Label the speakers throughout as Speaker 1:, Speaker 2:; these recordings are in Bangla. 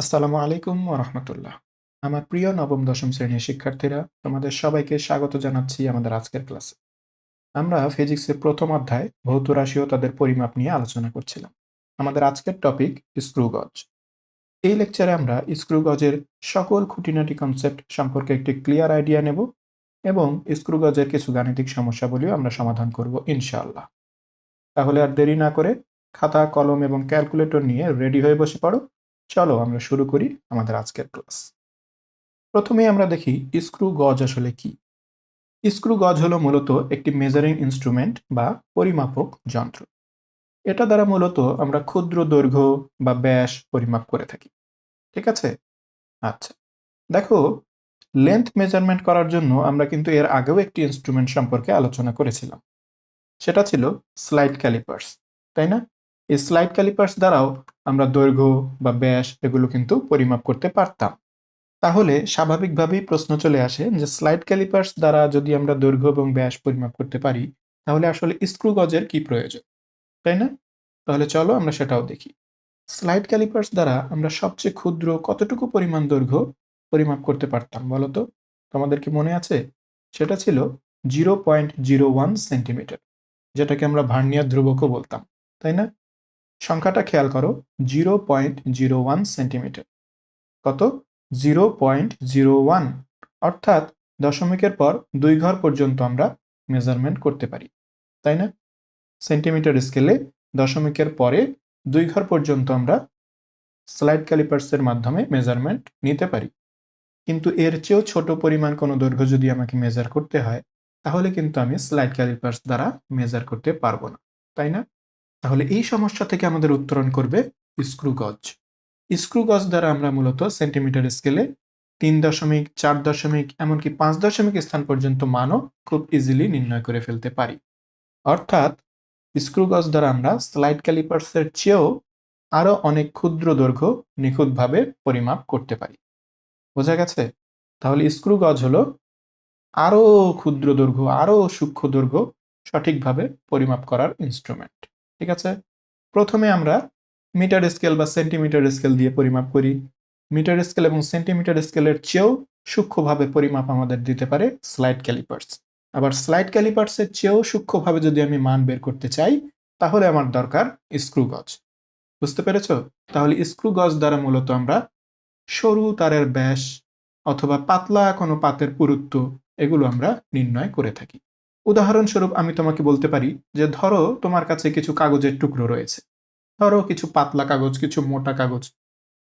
Speaker 1: আসসালামু আলাইকুম ওয়া রাহমাতুল্লাহ। আমার প্রিয় নবম দশম শ্রেণীর শিক্ষার্থীরা, তোমাদের সবাইকে স্বাগত জানাচ্ছি আমাদের আজকের ক্লাসে। আমরা ফিজিক্সের প্রথম অধ্যায় ভৌত রাশি ও তাদের পরিমাপ নিয়ে আলোচনা করছিলাম। আমাদের আজকের টপিক স্ক্রু গজ। এই লেকচারে আমরা স্ক্রু গজের সকল খুঁটিনাটি কনসেপ্ট সম্পর্কে একটি ক্লিয়ার আইডিয়া নেব এবং স্ক্রু গজের কিছু গাণিতিক সমস্যাবলীও আমরা সমাধান করব ইনশাআল্লাহ। তাহলে আর দেরি না করে খাতা, কলম এবং ক্যালকুলেটর নিয়ে রেডি হয়ে বসে পড়ো। চলো আমরা শুরু করি আমাদের আজকের ক্লাস। প্রথমেই আমরা দেখি স্ক্রু গজ আসলে কি। স্ক্রু গজ হলো মূলত একটি মেজারিং ইনস্ট্রুমেন্ট বা পরিমাপক যন্ত্র। এটা দ্বারা মূলত আমরা ক্ষুদ্র দৈর্ঘ্য বা ব্যাস পরিমাপ করে থাকি। ঠিক আছে? আচ্ছা, দেখো, লেন্থ মেজারমেন্ট করার জন্য আমরা কিন্তু এর আগেও একটি ইনস্ট্রুমেন্ট সম্পর্কে আলোচনা করেছিলাম। সেটা ছিল স্লাইড ক্যালিপার্স, তাই না? এই স্লাইড ক্যালিপার্স দ্বারাও আমরা দৈর্ঘ্য বা ব্যাস এগুলো কিন্তু পরিমাপ করতে পারতাম। তাহলে স্বাভাবিকভাবেই প্রশ্ন চলে আসে যে স্লাইড ক্যালিপার্স দ্বারা যদি আমরা দৈর্ঘ্য এবং ব্যাস পরিমাপ করতে পারি, তাহলে আসলে স্ক্রু গজের কি প্রয়োজন, তাই না? তাহলে চলো আমরা সেটাও দেখি। স্লাইড ক্যালিপার্স দ্বারা আমরা সবচেয়ে ক্ষুদ্র কতটুকু পরিমাণ দৈর্ঘ্য পরিমাপ করতে পারতাম বলো তো? তোমাদের কি মনে আছে? সেটা ছিল 0.01 সেন্টিমিটার, যেটাকে আমরা ভার্নিয়ার ধ্রুবকও বলতাম, তাই না? সংখ্যাটা খেয়াল করো, 0.01 সেন্টিমিটার। কত? 0.01, অর্থাৎ দশমিকের পর 2 ঘর পর্যন্ত আমরা মেজারমেন্ট করতে পারি, তাই না? সেন্টিমিটার স্কেলে দশমিকের পরে 2 ঘর পর্যন্ত আমরা স্লাইড ক্যালিপার্সের মাধ্যমে মেজারমেন্ট নিতে পারি। কিন্তু এর চেয়েও ছোট পরিমাণ কোনো দৈর্ঘ্য যদি আমাকে মেজার করতে হয়, তাহলে কিন্তু আমি স্লাইড ক্যালিপার্স দ্বারা মেজার করতে পারবো না, তাই না? তাহলে এই সমস্যা থেকে আমাদের উত্তরণ করবে স্ক্রু গজ। স্ক্রু গজ দ্বারা আমরা মূলত সেন্টিমিটার স্কেলে 3 দশমিক, 4 দশমিক, এমনকি 5 দশমিক স্থান পর্যন্ত মানও খুব ইজিলি নির্ণয় করে ফেলতে পারি। অর্থাৎ স্ক্রু গজ দ্বারা আমরা স্লাইড ক্যালিপার্সের চেয়েও আরো অনেক ক্ষুদ্র দৈর্ঘ্য নিখুঁতভাবে পরিমাপ করতে পারি। বোঝা গেছে? তাহলে স্ক্রু গজ হলো আরো ক্ষুদ্র দৈর্ঘ্য, আরো সূক্ষ্ম দৈর্ঘ্য সঠিকভাবে পরিমাপ করার ইনস্ট্রুমেন্ট। ঠিক আছে? প্রথমে আমরা মিটার স্কেল বা সেন্টিমিটার স্কেল দিয়ে পরিমাপ করি। মিটার স্কেল এবং সেন্টিমিটার স্কেলের চেয়েও সূক্ষ্মভাবে পরিমাপ আমাদের দিতে পারে স্লাইড ক্যালিপার্স। আবার স্লাইড ক্যালিপার্সের চেয়েও সূক্ষ্মভাবে যদি আমি মান বের করতে চাই, তাহলে আমার দরকার স্ক্রু গজ। বুঝতে পেরেছো? তাহলে স্ক্রু গজ দ্বারা মূলত আমরা সরু তারের ব্যাস অথবা পাতলা কোনো পাতের পুরুত্ব এগুলো আমরা নির্ণয় করে থাকি। উদাহরণস্বরূপ আমি তোমাকে বলতে পারি যে ধরো তোমার কাছে কিছু কাগজের টুকরো রয়েছে। ধরো কিছু পাতলা কাগজ, কিছু মোটা কাগজ,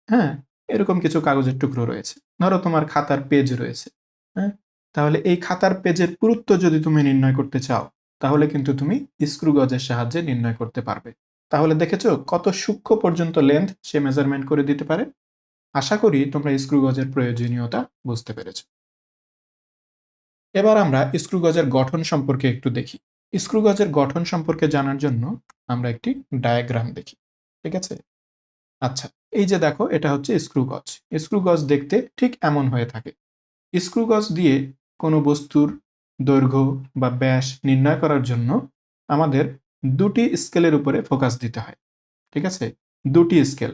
Speaker 1: হ্যাঁ? এরকম কিছু কাগজের টুকরো রয়েছে। ধরো তোমার খাতার পেজ রয়েছে, হ্যাঁ? তাহলে এই খাতার পেজের পুরুত্ব যদি তুমি নির্ণয় করতে চাও, তাহলে কিন্তু তুমি স্ক্রু গজের সাহায্যে নির্ণয় করতে পারবে। তাহলে দেখেছো কত সূক্ষ্ম পর্যন্ত লেন্থ সে মেজারমেন্ট করে দিতে পারে? আশা করি তোমরা স্ক্রু গজের প্রয়োজনীয়তা বুঝতে পেরেছ। এবার আমরা স্ক্রু গজের গঠন সম্পর্কে একটু দেখি। স্ক্রু গজের গঠন সম্পর্কে জানার জন্য আমরা একটি ডায়াগ্রাম দেখি। ঠিক আছে? আচ্ছা, এই যে দেখো, এটা হচ্ছে স্ক্রু গজ। স্ক্রু গজ দেখতে ঠিক এমন হয়ে থাকে। স্ক্রু গজ দিয়ে কোনো বস্তুর দৈর্ঘ্য বা ব্যাস নির্ণয় করার জন্য আমাদের দুটি স্কেলের উপরে ফোকাস দিতে হয়। ঠিক আছে? দুটি স্কেল।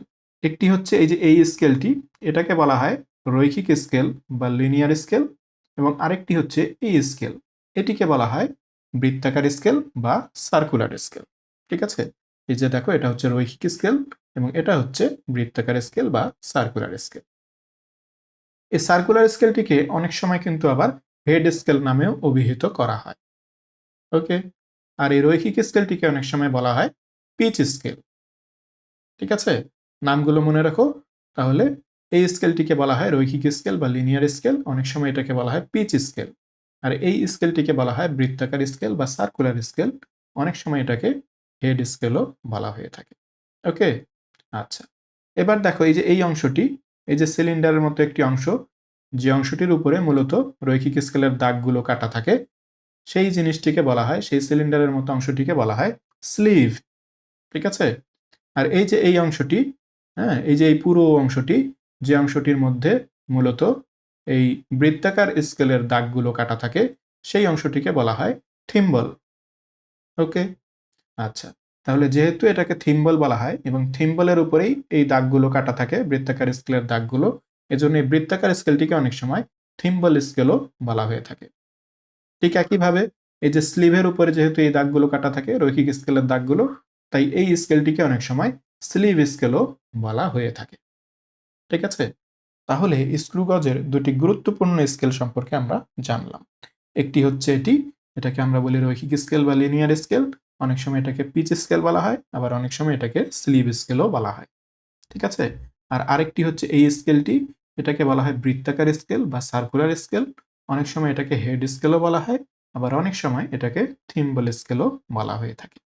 Speaker 1: একটি হচ্ছে এই যে এই স্কেলটি, এটাকে বলা হয় রৈখিক স্কেল বা লিনিয়ার স্কেল, এবং আরেকটি হচ্ছে এই স্কেল, এটিকে বলা হয় বৃত্তাকার স্কেল বা সার্কুলার স্কেল। ঠিক আছে? এই যে দেখো, এটা হচ্ছে রৈখিক স্কেল এবং এটা হচ্ছে বৃত্তাকার স্কেল বা সার্কুলার স্কেল। এই সার্কুলার স্কেলটিকে অনেক সময় কিন্তু আবার হেড স্কেল নামেও অভিহিত করা হয়। ওকে? আর এই রৈখিক স্কেলটিকে অনেক সময় বলা হয় পিচ স্কেল। ঠিক আছে? নামগুলো মনে রাখো। তাহলে এই স্কেলটিকে বলা হয় রৈখিক স্কেল বা লিনিয়ার স্কেল, অনেক সময় এটাকে বলা হয় পিচ স্কেল। আর এই স্কেলটিকে বলা হয় বৃত্তাকার স্কেল বা সার্কুলার স্কেল, অনেক সময় এটাকে হেড স্কেলও বলা হয়ে থাকে। ওকে? আচ্ছা, এবার দেখো এই যে এই অংশটি, এই যে সিলিন্ডারের মতো একটি অংশ, যে অংশটির উপরে মূলত রৈখিক স্কেলের দাগগুলো কাটা থাকে, সেই জিনিসটিকে বলা হয়, সেই সিলিন্ডারের মতো অংশটিকে বলা হয় স্লিভ। ঠিক আছে? আর এই যে এই অংশটি, হ্যাঁ, এই যে এই পুরো অংশটি, যে অংশটির মধ্যে মূলত এই বৃত্তাকার স্কেলের দাগগুলো কাটা থাকে, সেই অংশটিকে বলা হয় থিম্বল। ওকে? আচ্ছা, তাহলে যেহেতু এটাকে থিম্বল বলা হয় এবং থিম্বলের উপরেই এই দাগগুলো কাটা থাকে, বৃত্তাকার স্কেলের দাগগুলো, এজন্য এই বৃত্তাকার স্কেলটিকে অনেক সময় থিম্বল স্কেলও বলা হয়ে থাকে। ঠিক একইভাবে এই যে স্লিভের উপরে যেহেতু এই দাগগুলো কাটা থাকে, রৈখিক স্কেলের দাগগুলো, তাই এই স্কেলটিকে অনেক সময় স্লিভ স্কেলও বলা হয়ে থাকে। ঠিক আছে? তাহলে স্ক্রু গজের দুটি গুরুত্বপূর্ণ স্কেল সম্পর্কে আমরা জানলাম। একটি হচ্ছে এটাকে আমরা বলি রৈখিক স্কেল বা লিনিয়ার স্কেল, অনেক সময় এটাকে পিচ স্কেল বলা হয়, আবার অনেক সময় এটাকে স্লিভ স্কেলও বলা হয়। ঠিক আছে? আর আরেকটি হচ্ছে এই স্কেলটি, এটাকে বলা হয় বৃত্তাকার স্কেল বা সার্কুলার স্কেল, অনেক সময় এটাকে হেড স্কেলও বলা হয়, আবার অনেক সময় এটাকে থিম্বল স্কেলও বলা হয়ে থাকে।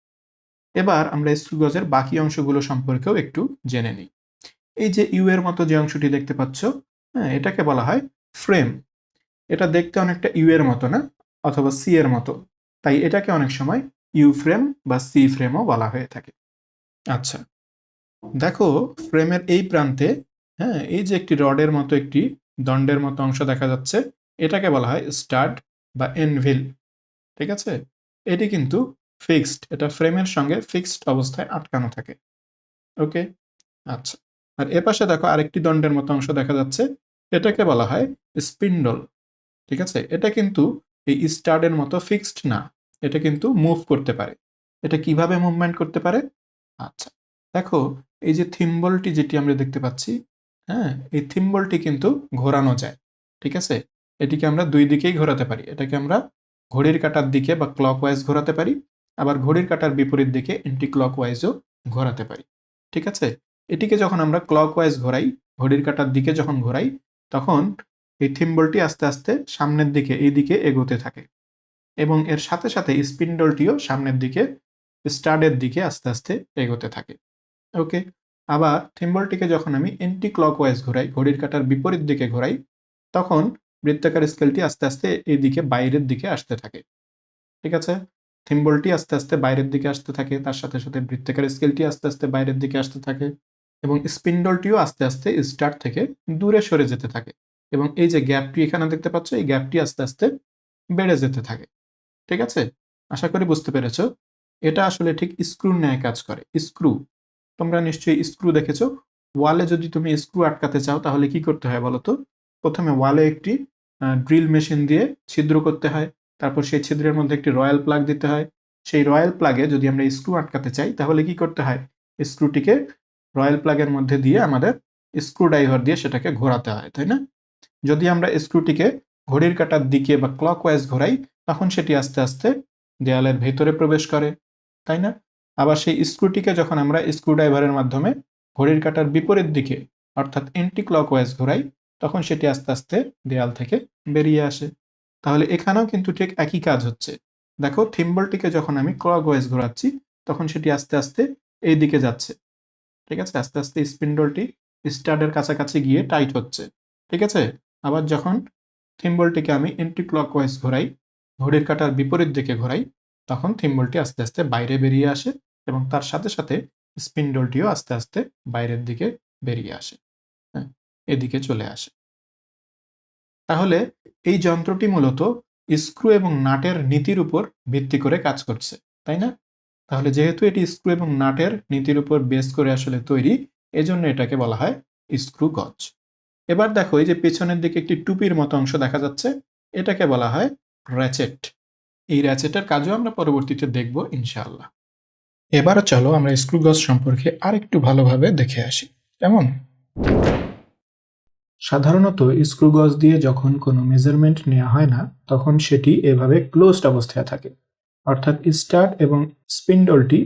Speaker 1: এবার আমরা স্ক্রু গজের বাকি অংশগুলো সম্পর্কেও একটু জেনে নিই। এই যে ইউ এর মতো যে অংশটি দেখতে পাচ্ছ, হ্যাঁ, এটাকে বলা হয় ফ্রেম। এটা দেখতে অনেকটা ইউ এর মতো না, অথবা সি এর মতো, তাই এটাকে অনেক সময় ইউ ফ্রেম বা সি ফ্রেমও বলা হয়ে থাকে। আচ্ছা, দেখো ফ্রেমের এই প্রান্তে, হ্যাঁ, এই যে একটি রডের মতো একটি দণ্ডের মতো অংশ দেখা যাচ্ছে, এটাকে বলা হয় স্টাড বা এনভিল। ঠিক আছে? এটি কিন্তু ফিক্সড, এটা ফ্রেমের সঙ্গে ফিক্সড অবস্থায় আটকানো থাকে। ওকে, আচ্ছা। আর এপাশে দেখো আরেকটি দণ্ডের মতো অংশ দেখা যাচ্ছে, এটাকে বলা হয় স্পিন্ডল। ঠিক আছে? এটা কিন্তু এই স্টাডের মতো ফিক্সড না, এটা কিন্তু মুভ করতে পারে। এটা কিভাবে মুভমেন্ট করতে পারে? আচ্ছা, দেখো এই যে থিম্বলটি যেটি আমরা দেখতে পাচ্ছি, হ্যাঁ, এই থিম্বলটি কিন্তু ঘোরানো যায়। ঠিক আছে? এটিকে আমরা দুই দিকেই ঘোরাতে পারি। এটাকে আমরা ঘড়ির কাঁটার দিকে বা ক্লকওয়াইজ ঘোরাতে পারি, আবার ঘড়ির কাঁটার বিপরীত দিকে এন্টি ক্লকওয়াইজও ঘোরাতে পারি। ঠিক আছে? এটিকে যখন আমরা ক্লকওয়াইজ ঘোরাই, ঘড়ির কাঁটার দিকে যখন ঘোরাই, তখন এই থিম্বলটি আস্তে আস্তে সামনের দিকে এই দিকে এগোতে থাকে এবং এর সাথে সাথে স্পিন্ডলটিও সামনের দিকে স্টাডের দিকে আস্তে আস্তে এগোতে থাকে। ওকে, আবার থিম্বলটিকে যখন আমি এন্টি ক্লকওয়াইজ ঘোরাই, ঘড়ির কাঁটার বিপরীত দিকে ঘোরাই, তখন বৃত্তাকার স্কেলটি আস্তে আস্তে এই দিকে বাইরের দিকে আসতে থাকে। ঠিক আছে? থিম্বলটি আস্তে আস্তে বাইরের দিকে আসতে থাকে, তার সাথে সাথে বৃত্তাকার স্কেলটি আস্তে আস্তে বাইরের দিকে আসতে থাকে এবং স্পিন্ডলটিও আস্তে আস্তে স্টার থেকে দূরে সরে যেতে থাকে এবং এই যে গ্যাপটি এখানে দেখতে পাচ্ছ, এই গ্যাপটি আস্তে আস্তে বেড়ে যেতে থাকে। ঠিক আছে? আশা করি বুঝতে পেরেছ। এটা আসলে ঠিক স্ক্রুর ন্যায় কাজ করে। স্ক্রু, তোমরা নিশ্চয়ই স্ক্রু দেখেছো। ওয়ালে যদি তুমি স্ক্রু আটকাতে চাও তাহলে কি করতে হয় বলো তো? প্রথমে ওয়ালে একটি ড্রিল মেশিন দিয়ে ছিদ্র করতে হয়। তারপর সেই ছিদ্রের মধ্যে একটি রয়্যাল প্লাগ দিতে হয়। সেই রয়্যাল প্লাগে যদি আমরা স্ক্রু আটকাতে চাই তাহলে কি করতে হয়? স্ক্রুটিকে রয়্যাল প্লাগের মধ্যে দিয়ে আমাদের স্ক্রু ড্রাইভার দিয়ে সেটাকে ঘোরাতে হয়, তাই না? যদি আমরা স্ক্রুটিকে ঘড়ির কাঁটার দিকে বা ক্লকওয়াইজ ঘোরাই, তখন সেটি আস্তে আস্তে দেয়ালের ভেতরে প্রবেশ করে, তাই না? আবার সেই স্ক্রুটিকে যখন আমরা স্ক্রুড্রাইভারের মাধ্যমে ঘড়ির কাঁটার বিপরীত দিকে অর্থাৎ এন্টি ক্লকওয়াইজ ঘোরাই, তখন সেটি আস্তে আস্তে দেয়াল থেকে বেরিয়ে আসে। তাহলে এখানেও কিন্তু ঠিক একই কাজ হচ্ছে। দেখো থিম্বলটিকে যখন আমি ক্লকওয়াইজ ঘোরাচ্ছি, তখন সেটি আস্তে আস্তে এই দিকে যাচ্ছে। ঠিক আছে? আস্তে আস্তে স্পিন্ডলটি স্টাডের কাছাকাছি গিয়ে টাইট হচ্ছে। ঠিক আছে? আবার যখন থিম্বলটিকে আমি এন্টি ক্লকওয়াইজ ঘোরাই, ঘড়ির কাঁটার বিপরীত দিকে ঘোরাই, তখন থিম্বলটি আস্তে আস্তে বাইরে বেরিয়ে আসে এবং তার সাথে সাথে স্পিন্ডলটিও আস্তে আস্তে বাইরের দিকে বেরিয়ে আসে। হ্যাঁ, এদিকে চলে আসে। তাহলে এই যন্ত্রটি মূলত স্ক্রু এবং নাটের নীতির উপর ভিত্তি করে কাজ করছে, তাই না? তাহলে যেহেতু এটি স্ক্রু এবং নাটের নীতির উপর বেস করে আসলে তৈরি, এজন্য এটাকে বলা হয় স্ক্রু গজ। এবার দেখো এই যে পেছনের দিকে একটি টুপির মতো অংশ দেখা যাচ্ছে, এটাকে বলা হয় র্যাচেট। এই র্যাচেটের কাজও আমরা পরবর্তীতে দেখব ইনশাআল্লাহ। এবার চলো আমরা স্ক্রু গজ সম্পর্কে আরেকটু ভালোভাবে দেখে আসি। কেমন? সাধারণত স্ক্রু গজ দিয়ে যখন কোনো মেজারমেন্ট নেওয়া হয় না, তখন সেটি এভাবে ক্লোজড অবস্থায় থাকে, অর্থাৎ স্টাড এবং স্পিন্ডলটি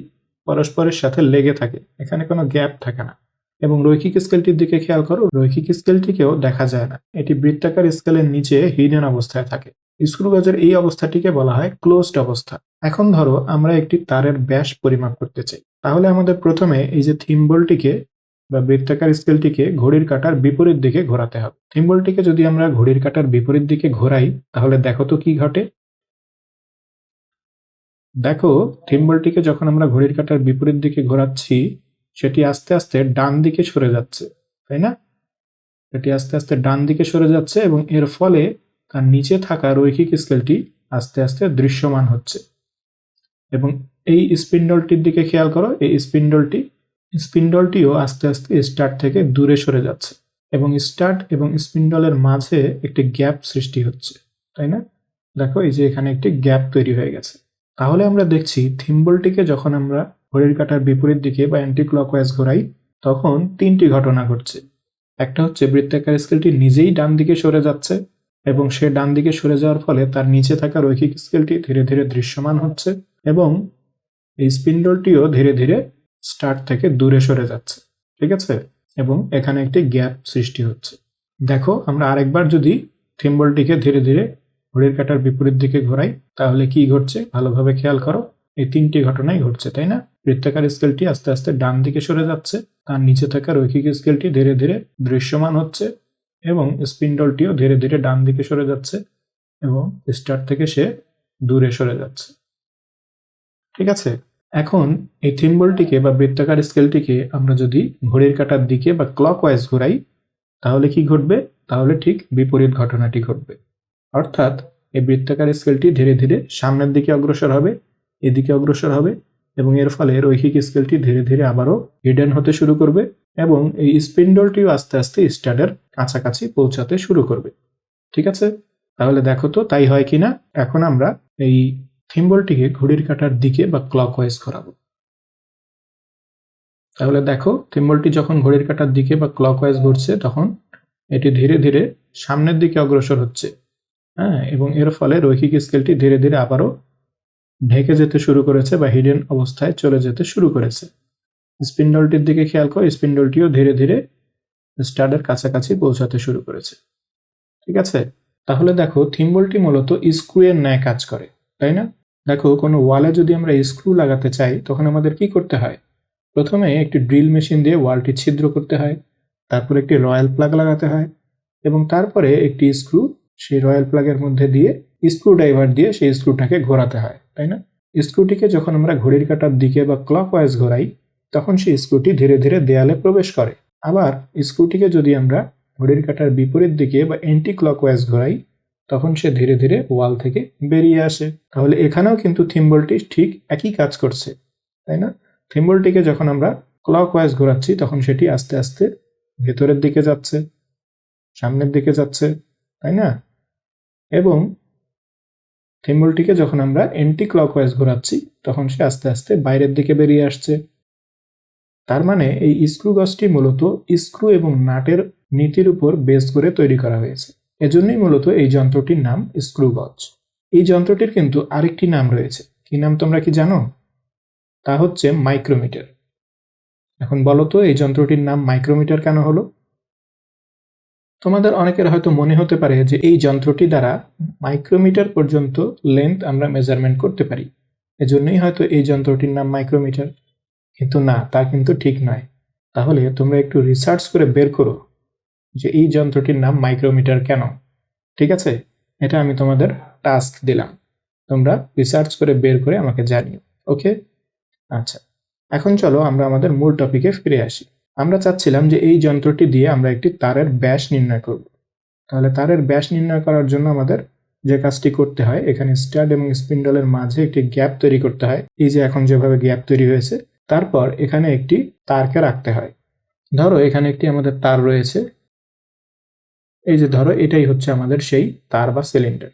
Speaker 1: পরস্পরের সাথে লেগে থাকে, এখানে কোনো গ্যাপ থাকে না। এবং রৈখিক স্কেলটির দিকে খেয়াল করো, রৈখিক স্কেলটিকেও দেখা যায় না, এটি বৃত্তাকার স্কেলের নিচে হিডেন অবস্থায় থাকে। স্ক্রু গজের এই অবস্থাটিকে বলা হয় ক্লোজড অবস্থা। এখন ধরো আমরা একটি তারের ব্যাস পরিমাপ করতে চাই, তাহলে আমাদের প্রথমে এই যে থিম্বলটিকে বা বৃত্তাকার স্কেলটিকে ঘড়ির কাঁটার বিপরীত দিকে ঘোরাতে হবে। থিম্বলটিকে যদি আমরা ঘড়ির কাঁটার বিপরীত দিকে ঘোরাই, তাহলে দেখো তো কি ঘটে। দেখো থিম্বলটিকে যখন আমরা ঘড়ির কাঁটার বিপরীত দিকে ঘোরাচ্ছি, সেটি আস্তে আস্তে ডান দিকে সরে যাচ্ছে, তাই না? এটি আস্তে আস্তে ডান দিকে সরে যাচ্ছে এবং এর ফলে তার নিচে থাকা রৈখিক স্কেলটি আস্তে আস্তে দৃশ্যমান হচ্ছে। এবং এই স্পিন্ডলটির দিকে খেয়াল করো, এই স্পিন্ডলটিও আস্তে আস্তে স্টার্ট থেকে দূরে সরে যাচ্ছে এবং স্টার্ট এবং স্পিন্ডলের মাঝে একটি গ্যাপ সৃষ্টি হচ্ছে, তাই না? দেখো এই যে এখানে একটি গ্যাপ তৈরি হয়ে গেছে। তাহলে আমরা দেখছি থিম্বলটিকে যখন আমরা ঘড়ির কাঁটার বিপরীত দিকে বা অ্যান্টি ক্লকওয়াইজ ঘোরাই তখন তিনটি ঘটনা ঘটছে। একটা হচ্ছে বৃত্তাকার স্কেলটি নিজেই ডান দিকে সরে যাচ্ছে এবং সে ডান দিকে সরে যাওয়ার ফলে তার নিচে থাকা রৈখিক স্কেলটি ধীরে ধীরে দৃশ্যমান হচ্ছে এবং এই স্পিন্ডলটিও ধীরে ধীরে স্টার্ট থেকে দূরে সরে যাচ্ছে, ঠিক আছে? এবং এখানে একটি গ্যাপ সৃষ্টি হচ্ছে। দেখো আমরা আরেকবার যদি থিম্বলটিকে ধীরে ধীরে ঘড়ির কাঁটার বিপরীত দিকে ঘোরাই তাহলে কি ঘটছে ভালোভাবে খেয়াল করো। এই তিনটি ঘটনাই ঘটছে, তাই না? বৃত্তাকার স্কেলটি আস্তে আস্তে ডান দিকে সরে যাচ্ছে, তার নিচে থাকা রৈখিক স্কেলটি ধীরে ধীরে দৃশ্যমান হচ্ছে এবং স্পিন্ডলটিও ধীরে ধীরে ডান দিকে সরে যাচ্ছে এবং স্টার্ট থেকে সে দূরে সরে যাচ্ছে, ঠিক আছে? এখন এই থিম্বলটিকে বা বৃত্তাকার স্কেলটিকে আমরা যদি ঘড়ির কাঁটার দিকে বা ক্লকওয়াইজ ঘোরাই তাহলে কি ঘটবে? তাহলে ঠিক বিপরীত ঘটনাটি ঘটবে। অর্থাৎ এই বৃত্তাকার স্কেলটি ধীরে ধীরে সামনের দিকে অগ্রসর হবে, এদিকে অগ্রসর হবে এবং এর ফলে রৈখিক স্কেলটি ধীরে ধীরে আবারও হিডেন হতে শুরু করবে এবং এই স্পিন্ডলটিও আস্তে আস্তে স্টাডের কাছাকাছি পৌঁছাতে শুরু করবে, ঠিক আছে? তাহলে দেখো তো তাই হয় কিনা। এখন আমরা এই থিম্বলটিকে ঘড়ির কাঁটার দিকে বা ক্লকওয়াইজ ঘোরাবো। তাহলে দেখো থিম্বলটি যখন ঘড়ির কাঁটার দিকে বা ক্লকওয়াইজ ঘুরছে তখন এটি ধীরে ধীরে সামনের দিকে অগ্রসর হচ্ছে, হ্যাঁ, এবং এর ফলে রৈখিক স্কেলটি ধীরে ধীরে আবারও ঢেকে যেতে শুরু করেছে বা হিডেন অবস্থায় চলে যেতে শুরু করেছে। স্পিন্ডলটির দিকে খেয়াল করো, স্পিন্ডলটিও ধীরে ধীরে স্টাডের কাছাকাছি পৌঁছাতে শুরু করেছে, ঠিক আছে? তাহলে দেখো থিম্বলটি মূলত স্ক্রু এর ন্যায় কাজ করে, তাই না? দেখো কোনো ওয়ালে যদি আমরা স্ক্রু লাগাতে চাই তখন আমাদের কি করতে হয়? প্রথমে একটি ড্রিল মেশিন দিয়ে ওয়ালটি ছিদ্র করতে হয়, তারপর একটি রয়্যাল প্লাগ লাগাতে হয় এবং তারপরে একটি স্ক্রু সেই রয়্যাল প্লাগের মধ্যে দিয়ে স্ক্রু ড্রাইভার দিয়ে সেই স্ক্রুটাকে ঘোরাতে হয়, তাই না? স্ক্রুটিকে যখন আমরা ঘড়ির কাঁটার দিকে বা ক্লকওয়াইজ ঘোরাই তখন সেই স্ক্রুটি ধীরে ধীরে দেয়ালে প্রবেশ করে। আবার স্ক্রুটিকে যদি আমরা ঘড়ির কাঁটার বিপরীত দিকে বা অ্যান্টি ক্লকওয়াইজ ঘোরাই তখন সে ধীরে ধীরে ওয়াল থেকে বেরিয়ে আসে। তাহলে এখানেও কিন্তু থিম্বলটি ঠিক একই কাজ করছে, তাই না? থিম্বলটিকে যখন আমরা ক্লকওয়াইজ ঘোরাচ্ছি তখন সেটি আস্তে আস্তে ভেতরের দিকে যাচ্ছে, সামনের দিকে যাচ্ছে, তাই না? এবং থিম্বলটিকে যখন আমরা অ্যান্টি ক্লকওয়াইজ ঘোরাচ্ছি তখন সে আস্তে আস্তে বাইরের দিকে বেরিয়ে আসছে। তার মানে এই স্ক্রু গজটি মূলত স্ক্রু এবং নাটের নীতির উপর বেস করে তৈরি করা হয়েছে। এজন্যই মূলত এই যন্ত্রটির নাম স্ক্রু গজ। এই যন্ত্রটির কিন্তু আরেকটি নাম রয়েছে, কি নাম তোমরা কি জানো? তা হচ্ছে মাইক্রোমিটার। এখন বলো তো এই যন্ত্রটির নাম মাইক্রোমিটার কেন হলো? তোমাদের অনেকের হয়তো মনে হতে পারে যে এই যন্ত্রটি দ্বারা মাইক্রোমিটার পর্যন্ত লেন্থ আমরা মেজারমেন্ট করতে পারি, এজন্যই হয়তো এই যন্ত্রটির নাম মাইক্রোমিটার। কিন্তু না, তা কিন্তু ঠিক নয়। তাহলে তোমরা একটু রিসার্চ করে বের করো যে এই যন্ত্রটির নাম মাইক্রোমিটার কেন, ঠিক আছে? এটা আমি তোমাদের টাস্ক দিলাম, তোমরা রিসার্চ করে বের করে আমাকে জানিও, ওকে? আচ্ছা, এখন চলো আমরা আমাদের মূল টপিকে ফিরে আসি। আমরা চাচ্ছিলাম যে এই যন্ত্রটি দিয়ে আমরা একটি তারের ব্যাস নির্ণয় করব। তাহলে তারের ব্যাস নির্ণয় করার জন্য আমাদের যে কাজটি করতে হয়, এখানে স্টাড এবং স্পিন্ডলের মাঝে একটি গ্যাপ তৈরি করতে হয়, এই যে এখন যেভাবে গ্যাপ তৈরি হয়েছে। তারপর এখানে একটি তারকে রাখতে হয়। ধরো এখানে একটি আমাদের তার রয়েছে, এই যে ধরো এটাই হচ্ছে আমাদের সেই তার বা সিলিন্ডার।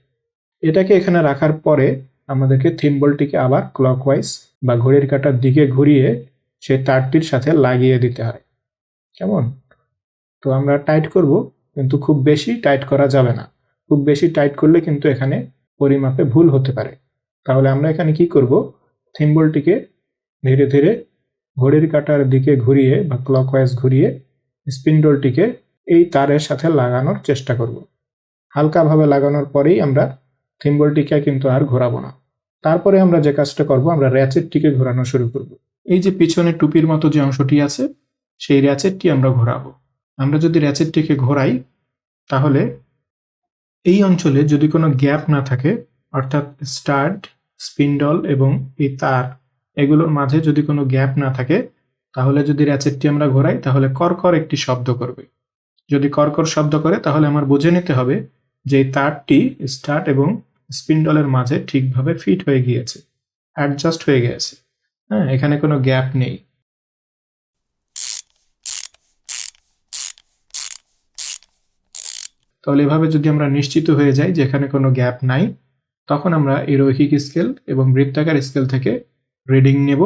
Speaker 1: এটাকে এখানে রাখার পরে আমাদেরকে থিম্বলটিকে আবার ক্লকওয়াইজ বা ঘড়ির কাঁটার দিকে ঘুরিয়ে সেই তারটির সাথে লাগিয়ে দিতে হয়, কেমন? তো আমরা টাইট করব, কিন্তু খুব বেশি টাইট করা যাবে না। খুব বেশি টাইট করলে কিন্তু এখানে পরিমাপে ভুল হতে পারে। তাহলে আমরা এখানে কি করব? থিম্বলটিকে ধীরে ধীরে ঘড়ির কাঁটার দিকে ঘুরিয়ে বা ক্লকওয়াইজ ঘুরিয়ে স্পিন্ডলটিকে এই তারের সাথে লাগানোর চেষ্টা করব। হালকাভাবে লাগানোর পরেই আমরা থিম্বলটিকে কিন্তু আর ঘোরাবো না। তারপরে আমরা যে কাজটা করব, আমরা র্যাচেটটিকে ঘোরানো শুরু করব। এই যে পিছনে টুপির মতো যে অংশটি আছে সেই র্যাচেটটি আমরা ঘোরাবো। আমরা যদি র্যাচেটটিকে ঘোরাই তাহলে এই অঞ্চলে যদি কোনো গ্যাপ না থাকে, অর্থাৎ স্টাড, স্পিন্ডল এবং এই তার এগুলোর মাঝে যদি কোনো গ্যাপ না থাকে, তাহলে যদি র্যাচেটটি আমরা ঘোরাই তাহলে কর্কর একটি শব্দ করবে। যদি কর্কর শব্দ করে তাহলে আমার বুঝে নিতে হবে যে এই তারটি স্টাড এবং স্পিন্ডলের মাঝে ঠিকভাবে ফিট হয়ে গিয়েছে। অ্যাডজাস্ট হয়ে গেছে। হ্যাঁ, এখানে কোনো গ্যাপ নেই। তাহলে এভাবে যদি আমরা নিশ্চিত হয়ে যাই যে এখানে কোনো গ্যাপ নাই, তখন আমরা এই রৈখিক স্কেল এবং বৃত্তাকার স্কেল থেকে রিডিং নেব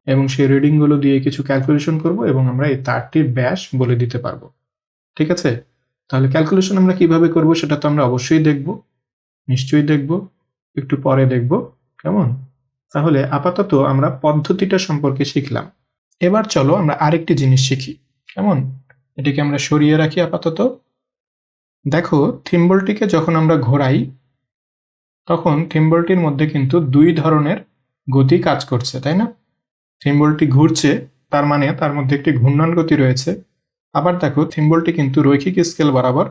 Speaker 1: এবং সেই রিডিংগুলো দিয়ে কিছু ক্যালকুলেশন করব এবং আমরা এই তারটির ব্যাস বলে দিতে পারবো। ঠিক আছে? তাহলে ক্যালকুলেশন আমরা কিভাবে করব সেটা তো আমরা অবশ্যই দেখব, নিশ্চয়ই দেখব, একটু পরে দেখব। কেমন? তাহলে আপাতত আমরা পদ্ধতিটা সম্পর্কে শিখলাম। এবার চলো আমরা আরেকটি জিনিস শিখি। কেমন? এটিকে আমরা সরিয়ে রাখি আপাতত। দেখো, থিম্বলটিকে যখন আমরা ঘোরাই তখন থিম্বলটির মধ্যে কিন্তু দুই ধরনের গতি কাজ করছে, তাই না? থিম্বলটি ঘুরছে, তার মানে তার মধ্যে একটি ঘূর্ণন গতি রয়েছে। আবার দেখো, থিম্বলটি কিন্তু রৈখিক স্কেল বরাবর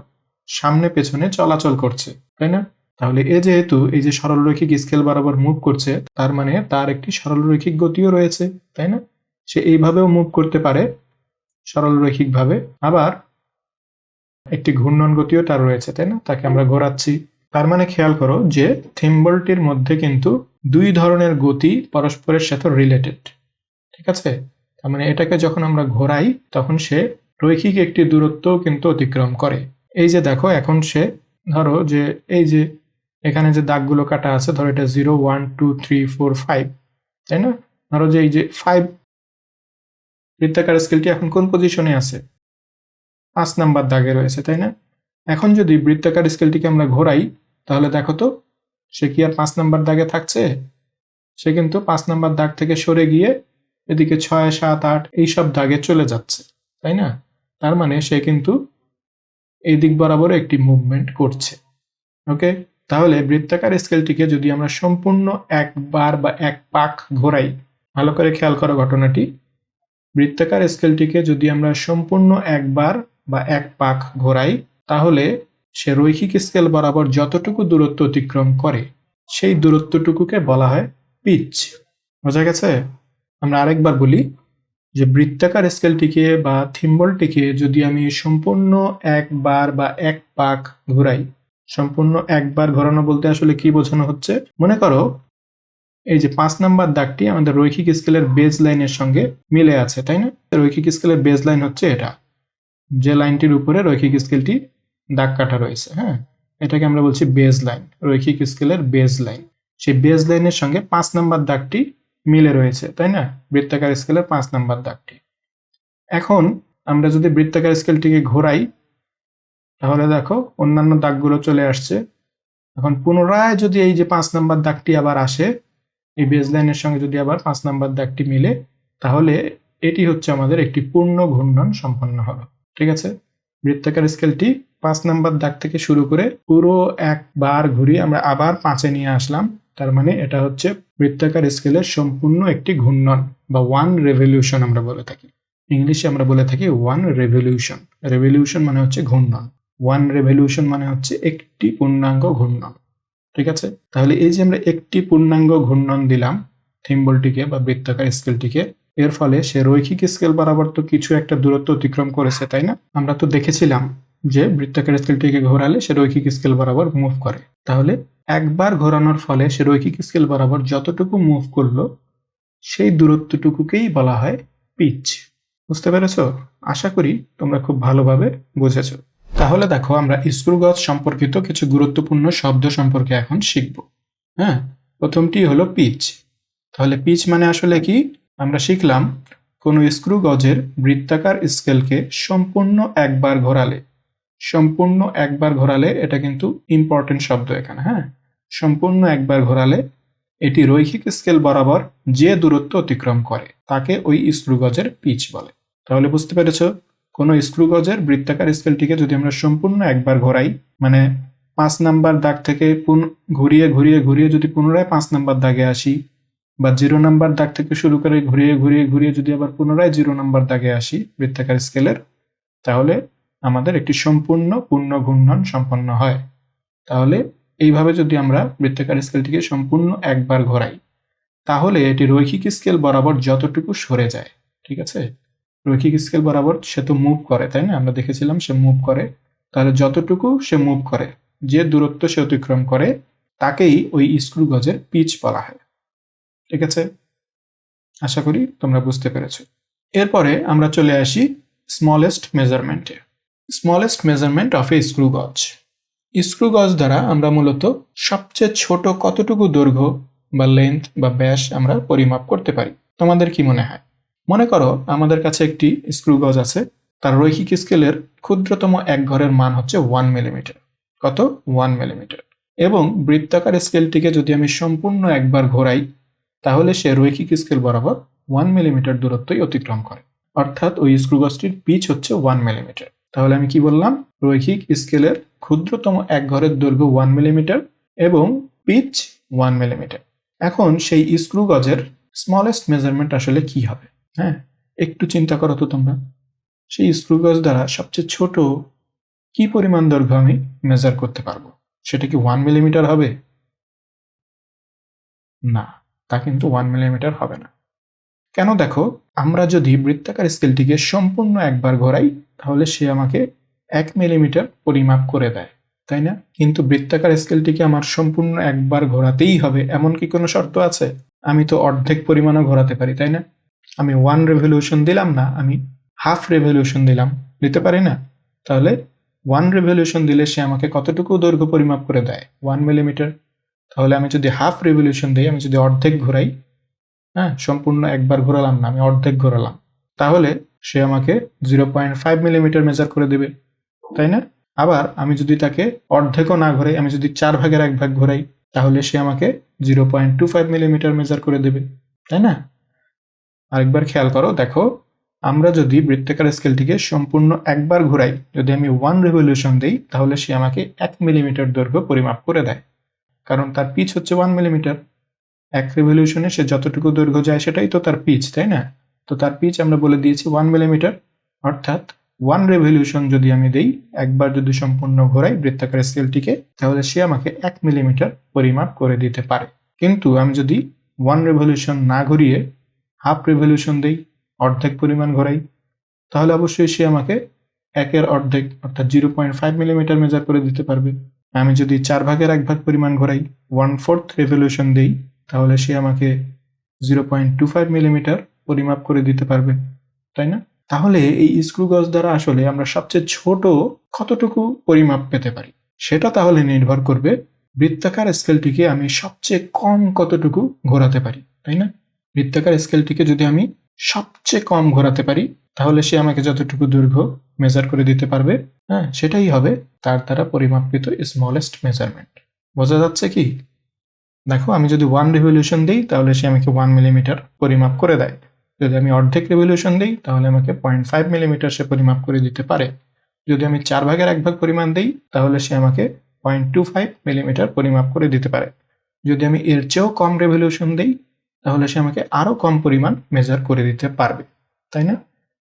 Speaker 1: সামনে পেছনে চলাচল করছে, তাই না? তাহলে যেহেতু এই যে সরলরৈখিক স্কেল বরাবর মুভ করছে, তার মানে তার একটি সরলরৈখিক গতিও রয়েছে, তাই না? সে এইভাবেও মুভ করতে পারে সরলরৈখিক ভাবে, আবার একটি ঘূর্ণন গতিও তার রয়েছে, তাই না? তাকে আমরা ঘোরাচ্ছি। তার মানে খেয়াল করো যে থিম্বলটির মধ্যে কিন্তু দুই ধরনের গতি পরস্পরের সাথে রিলেটেড। ঠিক আছে? তার মানে এটাকে যখন আমরা ঘোরাই তখন সে রৈখিক একটি দূরত্ব কিন্তু অতিক্রম করে। এই যে দেখো, এখন সে ধরো যে এই যে এখানে যে দাগগুলো কাটা আছে, ধরো এটা 0 1 2 3 4 5, তাই না? ধরো যে এই যে 5 বৃত্তাকার স্কেলটি এখন কোন পজিশনে আছে? 5 নাম্বার দাগে রয়েছে, তাই না? এখন যদি বৃত্তাকার স্কেলটিকে আমরা ঘোরাই তাহলে দেখো তো, সে কি আর 5 নাম্বার দাগে থাকছে? সে কিন্তু 5 নাম্বার দাগ থেকে সরে গিয়ে এদিকে 6 7 8 এইসব দাগে চলে যাচ্ছে, তাই না? তার মানে সে কিন্তু এই দিক বরাবর একটি মুভমেন্ট করছে। ওকে, তাহলে বৃত্তাকার স্কেলটিকে যদি আমরা সম্পূর্ণ একবার বা এক পাক ঘোরাই, ভালো করে খেয়াল করো ঘটনাটি, বৃত্তাকার স্কেলটিকে যদি আমরা সম্পূর্ণ একবার বা এক পাক ঘোরাই তাহলে সে রৈখিক স্কেল বরাবর যতটুকু দূরত্ব অতিক্রম করে সেই দূরত্বটুকুকে বলা হয় পিচ। বোঝা গেছে? আমরা আরেকবার বলি যে বৃত্তাকার স্কেলটিকে বা থিম্বলটিকে যদি আমি সম্পূর্ণ একবার বা এক পাক ঘোরাই, সম্পূর্ণ একবার ঘোরানো বলতে আসলে কি বোঝানো হচ্ছে? মনে করো এই যে 5 নাম্বার দাগটি আমাদের রৈখিক স্কেলের বেজ লাইনের সঙ্গে মিলে আছে, তাই না? রৈখিক স্কেলের বেজ লাইন হচ্ছে এটা, যে লাইনটির উপরে রৈখিক স্কেলটি দাগ কাটা রয়েছে। হ্যাঁ, এটাকে আমরা বলছি বেজ লাইন, রৈখিক স্কেলের বেজ লাইন। সেই বেজ লাইনের সঙ্গে 5 নাম্বার দাগটি মিলে রয়েছে, তাই না? বৃত্তাকার স্কেলের 5 নাম্বার দাগটি। এখন আমরা যদি বৃত্তাকার স্কেলটিকে ঘোরাই তাহলে দেখো অন্যান্য দাগগুলো চলে আসছে। এখন পুনরায় যদি এই যে 5 নাম্বার দাগটি আবার আসে, এই বেজ লাইনের সঙ্গে যদি আবার 5 নাম্বার দাগটি মিলে, তাহলে এটি হচ্ছে আমাদের একটি পূর্ণ ঘূর্ণন সম্পন্ন হলো। ঠিক আছে? বৃত্তাকার স্কেলটি 5 নাম্বার দাগ থেকে শুরু করে পুরো একবার ঘুরিয়ে আমরা আবার 5-এ নিয়ে আসলাম। তার মানে এটা হচ্ছে বৃত্তাকার স্কেলের সম্পূর্ণ একটি ঘূর্ণন বা ওয়ান রেভলিউশন আমরা বলে থাকি। ইংলিশে আমরা বলে থাকি ওয়ান রেভলিউশন। রেভলিউশন মানে হচ্ছে ঘূর্ণন, ওয়ান রেভলিউশন মানে হচ্ছে একটি পূর্ণাঙ্গ ঘূর্ণন। ঠিক আছে? তাহলে এই যে আমরা একটি পূর্ণাঙ্গ ঘূর্ণন দিলাম থিম্বলটিকে বা বৃত্তাকার স্কেলটিকে, এর ফলে সে রৈখিক স্কেল বরাবর তো কিছু একটা দূরত্ব অতিক্রম করেছে, তাই না? আমরা তো দেখেছিলাম যে বৃত্তাকার স্কেলটিকে ঘোরালে সে রৈখিক স্কেল বরাবর মুভ করে। তাহলে একবার ঘোরানোর ফলে সে রৈখিক স্কেল বরাবর যতটুকু মুভ করলো সেই দূরত্বটুকুকেই বলা হয় পিচ। বুঝতে পেরেছো? আশা করি তোমরা খুব ভালোভাবে বুঝেছো। তাহলে দেখো, আমরা স্ক্রু গজ সম্পর্কিত কিছু গুরুত্বপূর্ণ শব্দ সম্পর্কে এখন শিখব। হ্যাঁ, প্রথমটি হলো পিচ। তাহলে পিচ মানে আসলে কি? আমরা শিখলাম কোনো স্ক্রু গজের বৃত্তাকার স্কেলকে সম্পূর্ণ একবার ঘোরালে, সম্পূর্ণ একবার ঘোরালে, এটা কিন্তু ইম্পর্টেন্ট শব্দ এখানে। হ্যাঁ, সম্পূর্ণ একবার ঘোরালে এটি রৈখিক স্কেল বরাবর যে দূরত্ব অতিক্রম করে তাকে ওই স্ক্রু গজের পিচ বলে। তাহলে বুঝতে পেরেছো, কোনো স্ক্রু গজের বৃত্তাকার স্কেলটিকে যদি আমরা সম্পূর্ণ একবার ঘোরাই, মানে 5 নাম্বার দাগ থেকে ঘুরিয়ে ঘুরিয়ে ঘুরিয়ে যদি পুনরায় 5 নাম্বার দাগে আসি, বা 0 নাম্বার দাগ থেকে শুরু করে ঘুরিয়ে ঘুরিয়ে ঘুরিয়ে যদি আবার পুনরায় 0 নাম্বার দাগে আসি বৃত্তাকার স্কেলের, তাহলে আমাদের একটি সম্পূর্ণ পূর্ণ ঘূর্ণন সম্পন্ন হয়। তাহলে এইভাবে যদি আমরা বৃত্তাকার স্কেলটিকে সম্পূর্ণ একবার ঘোরাই তাহলে এটি রৈখিক স্কেল বরাবর যতটুকু সরে যায়, ঠিক আছে? রৈখিক স্কেল বরাবর সে তো মুভ করে, তাই না? আমরা দেখেছিলাম সে মুভ করে। তাহলে যতটুকু সে মুভ করে, যে দূরত্ব সে অতিক্রম করে, তাকেই ওই স্ক্রু গজের পিচ বলা হয়। ঠিক আছে, আশা করি তোমরা বুঝতে পেরেছো। এরপরে আমরা চলে আসি স্মলেস্ট মেজারমেন্টে। Smallest measurement of a screw gauge. Screw gauge দ্বারা আমরা মূলত সবচেয়ে ছোট কতটুকু দৈর্ঘ্য বা লেন্থ বা ব্যাস আমরা পরিমাপ করতে পারি। তোমাদের কি মনে হয়? মনে করো আমাদের কাছে একটি স্ক্রু গজ আছে, তার রৈখিক স্কেলের ক্ষুদ্রতম এক ঘরের মান হচ্ছে 1 মিলিমিটার। কত? 1 মিলিমিটার। এবং বৃত্তাকার স্কেলটিকে যদি আমি সম্পূর্ণ একবার ঘোরাই, তাহলে সে রৈখিক স্কেল বরাবর 1 মিলিমিটার দূরত্বই অতিক্রম করে, অর্থাৎ ওই স্ক্রু গজটির পিচ হচ্ছে 1 মিলিমিটার। তাহলে আমি কি বললাম? রৈখিক স্কেলের ক্ষুদ্রতম এক ঘরের দৈর্ঘ্য 1 মিলিমিটার এবং পিচ 1 মিলিমিটার। এখন সেই স্ক্রু গজের স্মলেস্ট মেজারমেন্ট আসলে কি হবে? হ্যাঁ, একটু চিন্তা করো তো তোমরা। সেই স্ক্রু গজ দ্বারা সবচেয়ে ছোট কি পরিমাণ দৈর্ঘ্য আমি মেজার করতে পারবো? সেটা কি 1 মিলিমিটার হবে? না, তা কিন্তু 1 মিলিমিটার হবে না। কেন? দেখো, আমরা যদি বৃত্তাকার স্কেলটিকে সম্পূর্ণ একবার ঘোরাই, তাহলে সে আমাকে 1 মিলিমিটার পরিমাপ করে দেয়, তাই না? কিন্তু বৃত্তাকার স্কেলটিকে আমার সম্পূর্ণ একবার ঘোরাতেই হবে এমন কি কোনো শর্ত আছে? আমি তো অর্ধেক পরিমাণও ঘোরাতে পারি, তাই না? আমি 1 রেভলিউশন দিলাম না, আমি হাফ রেভলিউশন দিলাম, দিতে পারি না? তাহলে 1 রেভলিউশন দিলে সে আমাকে কতটুকু দৈর্ঘ্য পরিমাপ করে দেয়? 1 মিলিমিটার। তাহলে আমি যদি হাফ রেভলিউশন দিই, আমি যদি অর্ধেক ঘোরাই, হ্যাঁ, সম্পূর্ণ একবার ঘোরালাম না, আমি অর্ধেক ঘোরালাম, তাহলে সে আমাকে 0.5 মিলিমিটার মেজার করে দেবে, তাই না? আবার আমি যদি তাকে অর্ধেকও না ঘোরাই, আমি যদি 4 ভাগের 1 ভাগ ঘোরাই, তাহলে সে আমাকে 0.25 মিলিমিটার মেজার করে দেবে, তাই না? আরেকবার খেয়াল করো, দেখো, আমরা যদি বৃত্তাকার স্কেলটিকে সম্পূর্ণ একবার ঘোরাই, যদি আমি 1 রেভলিউশন দিই, তাহলে সে আমাকে 1 মিলিমিটার দৈর্ঘ্য পরিমাপ করে দেয়, কারণ তার পিচ হচ্ছে 1 মিলিমিটার। 1 রেভলিউশনে সে যতটুকু দৈর্ঘ্য যায় সেটাই তো তার পিচ, তাই না? তো তার পিচ আমরা বলে দিয়েছি 1 মিলিমিটার, অর্থাৎ 1 রেভলিউশন যদি আমি দেই, একবার যদি সম্পূর্ণ ঘোরাই বৃত্তাকার স্কেলটিকে, তাহলে সে আমাকে 1 মিলিমিটার পরিমাপ করে দিতে পারে। কিন্তু আমি যদি 1 রেভলিউশন না ঘুরিয়ে হাফ রেভলিউশন দেই, অর্ধেক পরিমাণ ঘোরাই, তাহলে অবশ্যই সে আমাকে 1 এর অর্ধেক অর্থাৎ 0.5 মিলিমিটার মেজার করে দিতে পারবে। আমি যদি 4 ভাগের 1 ভাগ পরিমাণ ঘোরাই, 1/4 রেভলিউশন দেই, তাহলে সে আমাকে 0.25 মিলিমিটার পরিমাপ করে দিতে পারবে, তাই না? তাহলে এই স্ক্রু গজ দ্বারা আসলে আমরা সবচেয়ে ছোট কতটুকু পরিমাপ পেতে পারি, সেটা তাহলে নির্ভর করবে বৃত্তাকার স্কেলটিকে আমি সবচেয়ে কম কতটুকু ঘোরাতে পারি, তাই না? বৃত্তাকার স্কেলটিকে যদি আমি সবচেয়ে কম ঘোরাতে পারি, তাহলে সে আমাকে যতটুকু দৈর্ঘ্য মেজার করে দিতে পারবে, হ্যাঁ, সেটাই হবে তার দ্বারা পরিমাপিত স্মলেস্ট মেজারমেন্ট। বোঝা যাচ্ছে কি? দেখো, আমি যদি 1 রেভলিউশন দিই, তাহলে সে আমাকে 1 মিলিমিটার পরিমাপ করে দেয়। যদি আমি অর্ধেক রেভলিউশন দিই, তাহলে আমাকে 0.5 মিলিমিটার সে পরিমাপ করে দিতে পারে। যদি আমি 4 ভাগের 1 ভাগ পরিমাণ দিই, তাহলে সে আমাকে 0.25 মিলিমিটার পরিমাপ করে দিতে পারে। যদি আমি এর চেয়েও কম রেভলিউশন দিই, তাহলে সে আমাকে আরও কম পরিমাণ মেজার করে দিতে পারবে, তাই না?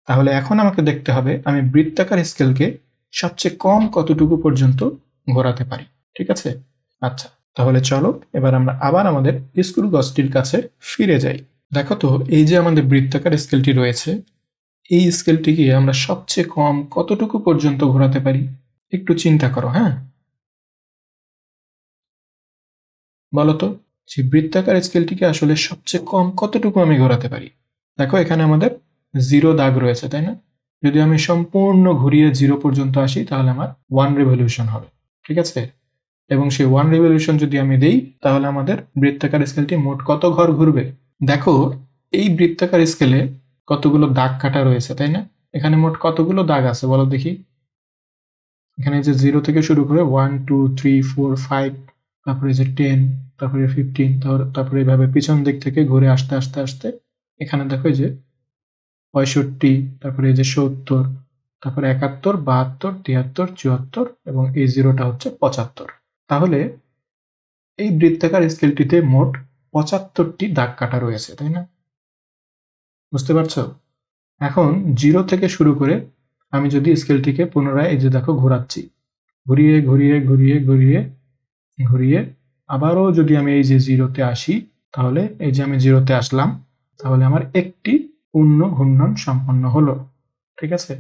Speaker 1: তাহলে এখন আমাকে দেখতে হবে আমি বৃত্তাকার স্কেলকে সবচেয়ে কম কতটুকু পর্যন্ত ঘোরাতে পারি, ঠিক আছে? আচ্ছা, তাহলে চলো এবার আমরা আবার আমাদের স্ক্রু গজটির কাছে ফিরে যাই। দেখো তো, এই যে আমাদের বৃত্তাকার স্কেলটি রয়েছে, এই স্কেলটিকে আমরা সবচেয়ে কম কতটুকু পর্যন্ত ঘোরাতে পারি? একটু চিন্তা করো, হ্যাঁ, বলো তো, যে বৃত্তাকার স্কেলটিকে আসলে সবচেয়ে কম কতটুকু আমি ঘোরাতে পারি? দেখো, এখানে আমাদের 0 দাগ রয়েছে, তাই না? যদি আমি সম্পূর্ণ ঘুরিয়ে 0 পর্যন্ত আসি, তাহলে আমার 1 রেভলিউশন হবে, ঠিক আছে? এবং সেই 1 রেভলিউশন যদি আমি দেই, তাহলে আমাদের বৃত্তাকার স্কেলটি মোট কত ঘর ঘুরবে? দেখো, এই বৃত্তাকার স্কেলে কতগুলো দাগ কাটা রয়েছে, তাই না? এখানে মোট কতগুলো দাগ আছে বলো দেখি? এখানে যে 0 থেকে শুরু করে 1 2 3 4 5, তারপরে যে 10, তারপরে 15, তারপরে এইভাবে পিছন দিক থেকে ঘুরে আসতে আসতে আসতে এখানে দেখো এই যে 65, তারপরে এই যে 70, তারপরে 71, 72, 73, 74 এবং এই 0টা হচ্ছে 75। তাহলে এই বৃত্তাকার স্কেলটিতে মোট 75টি দাগ কাটা রয়েছে, তাই না? বুঝতে পারছো? এখন 0 থেকে শুরু করে আমি যদি স্কেলটিকে পুনরায় এই যে দেখো ঘোরাচ্ছি, ঘুরিয়ে ঘুরিয়ে ঘুরিয়ে ঘুরিয়ে ঘুরিয়ে আবারও যদি আমি এই যে 0তে আসি, তাহলে এই যে আমি 0তে আসলাম, তাহলে আমার একটি পূর্ণ ঘূর্ণন সম্পন্ন হলো, ঠিক আছে?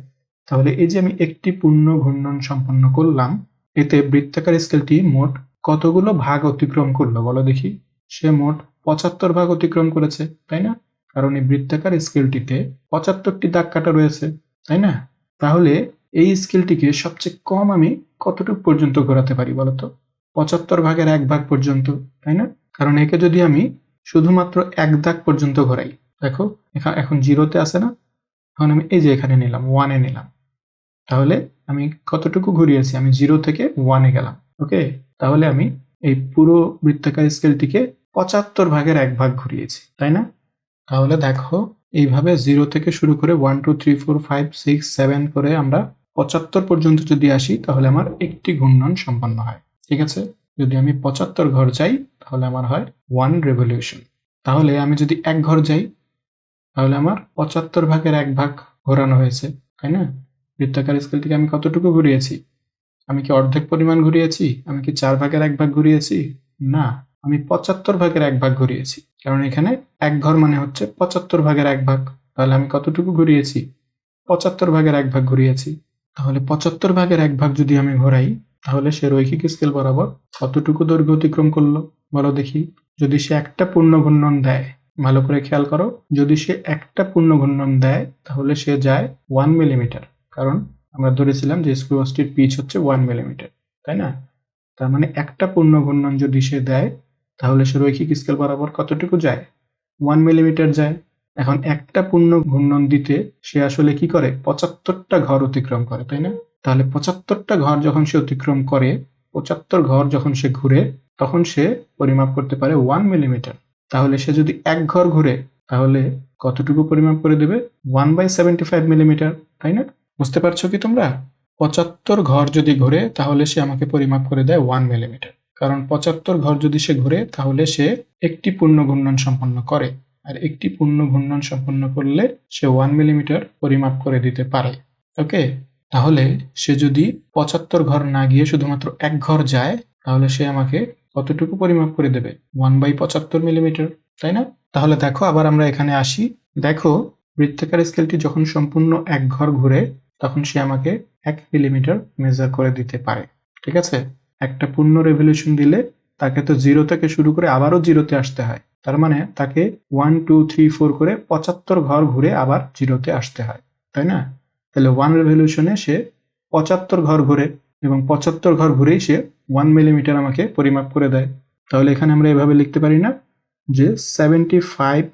Speaker 1: তাহলে এই যে আমি একটি পূর্ণ ঘূর্ণন সম্পন্ন করলাম, এতে বৃত্তাকার স্কেলটি মোট কতগুলো ভাগ অতিক্রম করলো বলো দেখি? সে মোট 75 ভাগ অতিক্রম করেছে, তাই না? কারণ এই বৃত্তাকার স্কেলটিতে 75টি দাগ কাটা রয়েছে, তাই না? তাহলে এই স্কেলটিকে সবচেয়ে কম আমি কতটুকু পর্যন্ত ঘোরাতে পারি বলতো? 75 ভাগের 1 ভাগ পর্যন্ত, তাই না? কারণ একে যদি আমি শুধুমাত্র 1 দাগ পর্যন্ত ঘোরাই, দেখো এখন 0-তে আছে না? এখন আমি এই যে এখানে নিলাম, 1-এ নিলাম। তাহলে আমি কতটুকু ঘুরিয়েছি? আমি 0 থেকে 1-এ গেলাম। ওকে? তাহলে আমি এই পুরো বৃত্তাকার স্কেলটিকে 75 ভাগের 1 ভাগ ঘুরিয়েছি, তাই না? তাহলে দেখো এইভাবে 0 থেকে শুরু করে 1 2 3 4 5 6 7 করে আমরা 75 পর্যন্ত যদি আসি তাহলে আমার একটি ঘূর্ণন সম্পন্ন হয়। ঠিক আছে? যদি আমি 75 ঘর যাই তাহলে আমার হয় 1 রেভলিউশন। তাহলে আমি যদি 1 ঘর যাই তাহলে আমার 75 ভাগের 1 ভাগ ঘোরানো হয়েছে, তাই না? বৃত্তাকার স্কেলটিকে আমি কতটুকু ঘুরিয়েছি? আমি কি অর্ধেক পরিমাণ ঘুরিয়েছি? আমি কি 4 ভাগের 1 ভাগ ঘুরিয়েছি? না, আমি 75 ভাগের 1 ভাগ ঘুরিয়েছি। কারণ এখানে 1 ঘর মানে হচ্ছে 75 ভাগের 1 ভাগ। তাহলে আমি কতটুকু ঘুরিয়েছি? 75 ভাগের 1 ভাগ ঘুরিয়েছি। তাহলে 75 ভাগের 1 ভাগ যদি আমি ঘোরাই তাহলে সে রৈখিক স্কেল বরাবর কতটুকু দৈর্ঘ্য অতিক্রম করলো বলো দেখি? যদি সে একটা পূর্ণ ঘূর্ণন দেয়, ভালো করে খেয়াল করো, যদি সে একটা পূর্ণ ঘূর্ণন দেয় তাহলে সে যায় 1 মিলিমিটার। কারণ আমরা ধরেছিলাম যে স্ক্রুবসটির পিচ হচ্ছে 1 মিলিমিটার, তাই না? তার মানে একটা পূর্ণ ঘূর্ণন যদি সে দেয় তাহলে সে রৈখিক স্কেল বরাবর কতটুকু যায়? 1 মিলিমিটার যায়। এখন একটা পূর্ণ ঘূর্ণন দিতে সে আসলে কি করে? 75টা ঘর অতিক্রম করে, তাই না? তাহলে 75টা ঘর যখন সে অতিক্রম করে, 75 ঘর যখন সে ঘুরে, তখন সে পরিমাপ করতে পারে 1 মিলিমিটার। তাহলে সে যদি 1 ঘর ঘুরে তাহলে কতটুকু পরিমাপ করে দেবে? 1/75 মিলিমিটার, তাই না? বুঝতে পারছো কি তোমরা? 75 ঘর যদি ঘুরে তাহলে সে আমাকে পরিমাপ করে দেয় 1 মিলিমিটার। কারণ 75 ঘর যদি সে ঘুরে তাহলে সে একটি পূর্ণ ঘূর্ণন সম্পন্ন করে, আর একটি পূর্ণ ঘূর্ণন সম্পন্ন করলে সে 1 মিলিমিটার পরিমাপ করে দিতে পারে। ওকে? তাহলে সে যদি 75 ঘর না গিয়ে শুধুমাত্র 1 ঘর যায় তাহলে সে আমাকে কতটুকু পরিমাপ করে দেবে? 1/75 মিলিমিটার, তাই না? তাহলে দেখো আবার আমরা এখানে আসি। দেখো বৃত্তাকার স্কেলটি যখন সম্পূর্ণ 1 ঘর ঘুরে তখন সে আমাকে 1 মিলিমিটার মেজার করে দিতে পারে। ঠিক আছে? একটা পূর্ণ রেভলিউশন দিলে তাকে তো 0 থেকে শুরু করে আবারও 0-তে আসতে হয়। তার মানে তাকে 1 2 3 4 করে 75 ঘর ঘুরে আবার 0-তে আসতে হয়, তাই না? তাহলে 1 রেভলিউশনে সে 75 ঘর ঘুরে এবং 75 ঘর ঘুরেই সে 1 মিলিমিটার আমাকে পরিমাপ করে দেয়। তাহলে এখানে আমরা এভাবে লিখতে পারি না যে 75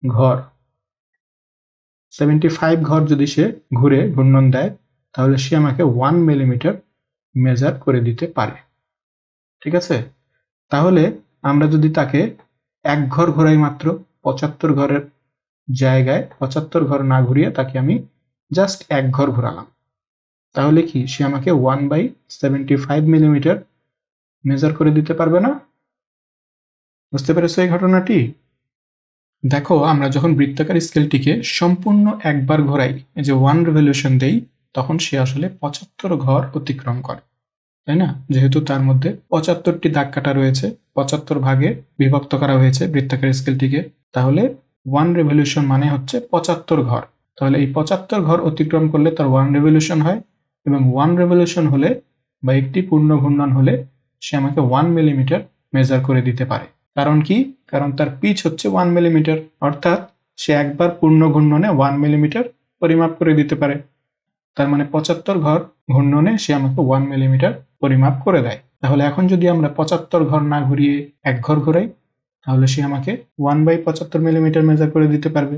Speaker 1: ঘর 75 ঘর যদি সে ঘুরে ঘূর্ণন দেয় তাহলে সে আমাকে 1 মিলিমিটার মেজার করে দিতে পারে। ঠিক আছে? তাহলে আমরা যদি তাকে 1 ঘর ঘোরাই মাত্র, 75 ঘরের জায়গায় 75 ঘর না ঘুরিয়ে তাকে আমি জাস্ট 1 ঘর ঘোরালাম, তাহলে কি সে আমাকে 1/75 মিলিমিটার মেজার করে দিতে পারবে না? বুঝতে পেরেছো এই ঘটনাটি? দেখো আমরা যখন বৃত্তাকার স্কেলটিকে সম্পূর্ণ একবার ঘোরাই, এই যে 1 রেভলিউশন দেই, তখন সে আসলে 75 ঘর অতিক্রম করে, তাই না? যেহেতু তার মধ্যে 75টি দাগ কাটা রয়েছে, 75 ভাগে বিভক্ত করা হয়েছে বৃত্তাকার স্কেলটিকে, তাহলে 1 রেভলিউশন মানে হচ্ছে 75 ঘর। তাহলে এই 75 ঘর অতিক্রম করলে তার 1 রেভলিউশন হয়, এবং 1 রেভলিউশন হলে বা একটি পূর্ণ ঘূর্ণন হলে সে আমাকে 1 মিলিমিটার মেজার করে দিতে পারে। কারণ কি? কারণ তার পিচ হচ্ছে 1 মিলিমিটার, অর্থাৎ সে একবার পূর্ণ ঘূর্ণনে 1 মিলিমিটার পরিমাপ করে দিতে পারে। তার মানে 75 ঘর ঘূর্ণনে সে আমাকে 1 মিলিমিটার পরিমাপ করে দেয়। তাহলে এখন যদি আমরা 75 ঘর না ঘুরিয়ে 1 ঘর ঘোরাই তাহলে সে আমাকে 1/75 মিলিমিটার মেজার করে দিতে পারবে,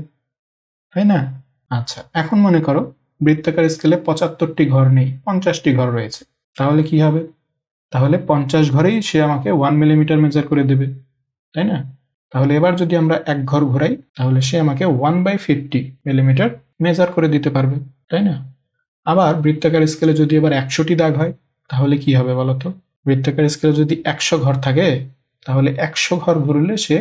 Speaker 1: তাই না? আচ্ছা, এখন মনে করো বৃত্তাকার স্কেলে 75টি ঘর নেই, 50টি ঘর রয়েছে। তাহলে কি হবে? তাহলে 50 ঘরেই সে আমাকে 1 মিলিমিটার মেজার করে দেবে, তাই না? তাহলে এবার যদি আমরা 1 ঘর ঘোরাই তাহলে সে আমাকে 1/50 মিলিমিটার মেজার করে দিতে পারবে, তাই না? আবার বৃত্তাকার স্কেলে যদি এবার 100টি দাগ হয় তাহলে কি হবে বলতো? বৃত্তাকার স্কেলে যদি 100 ঘর থাকে তাহলে 100 ঘর ঘুরলে সে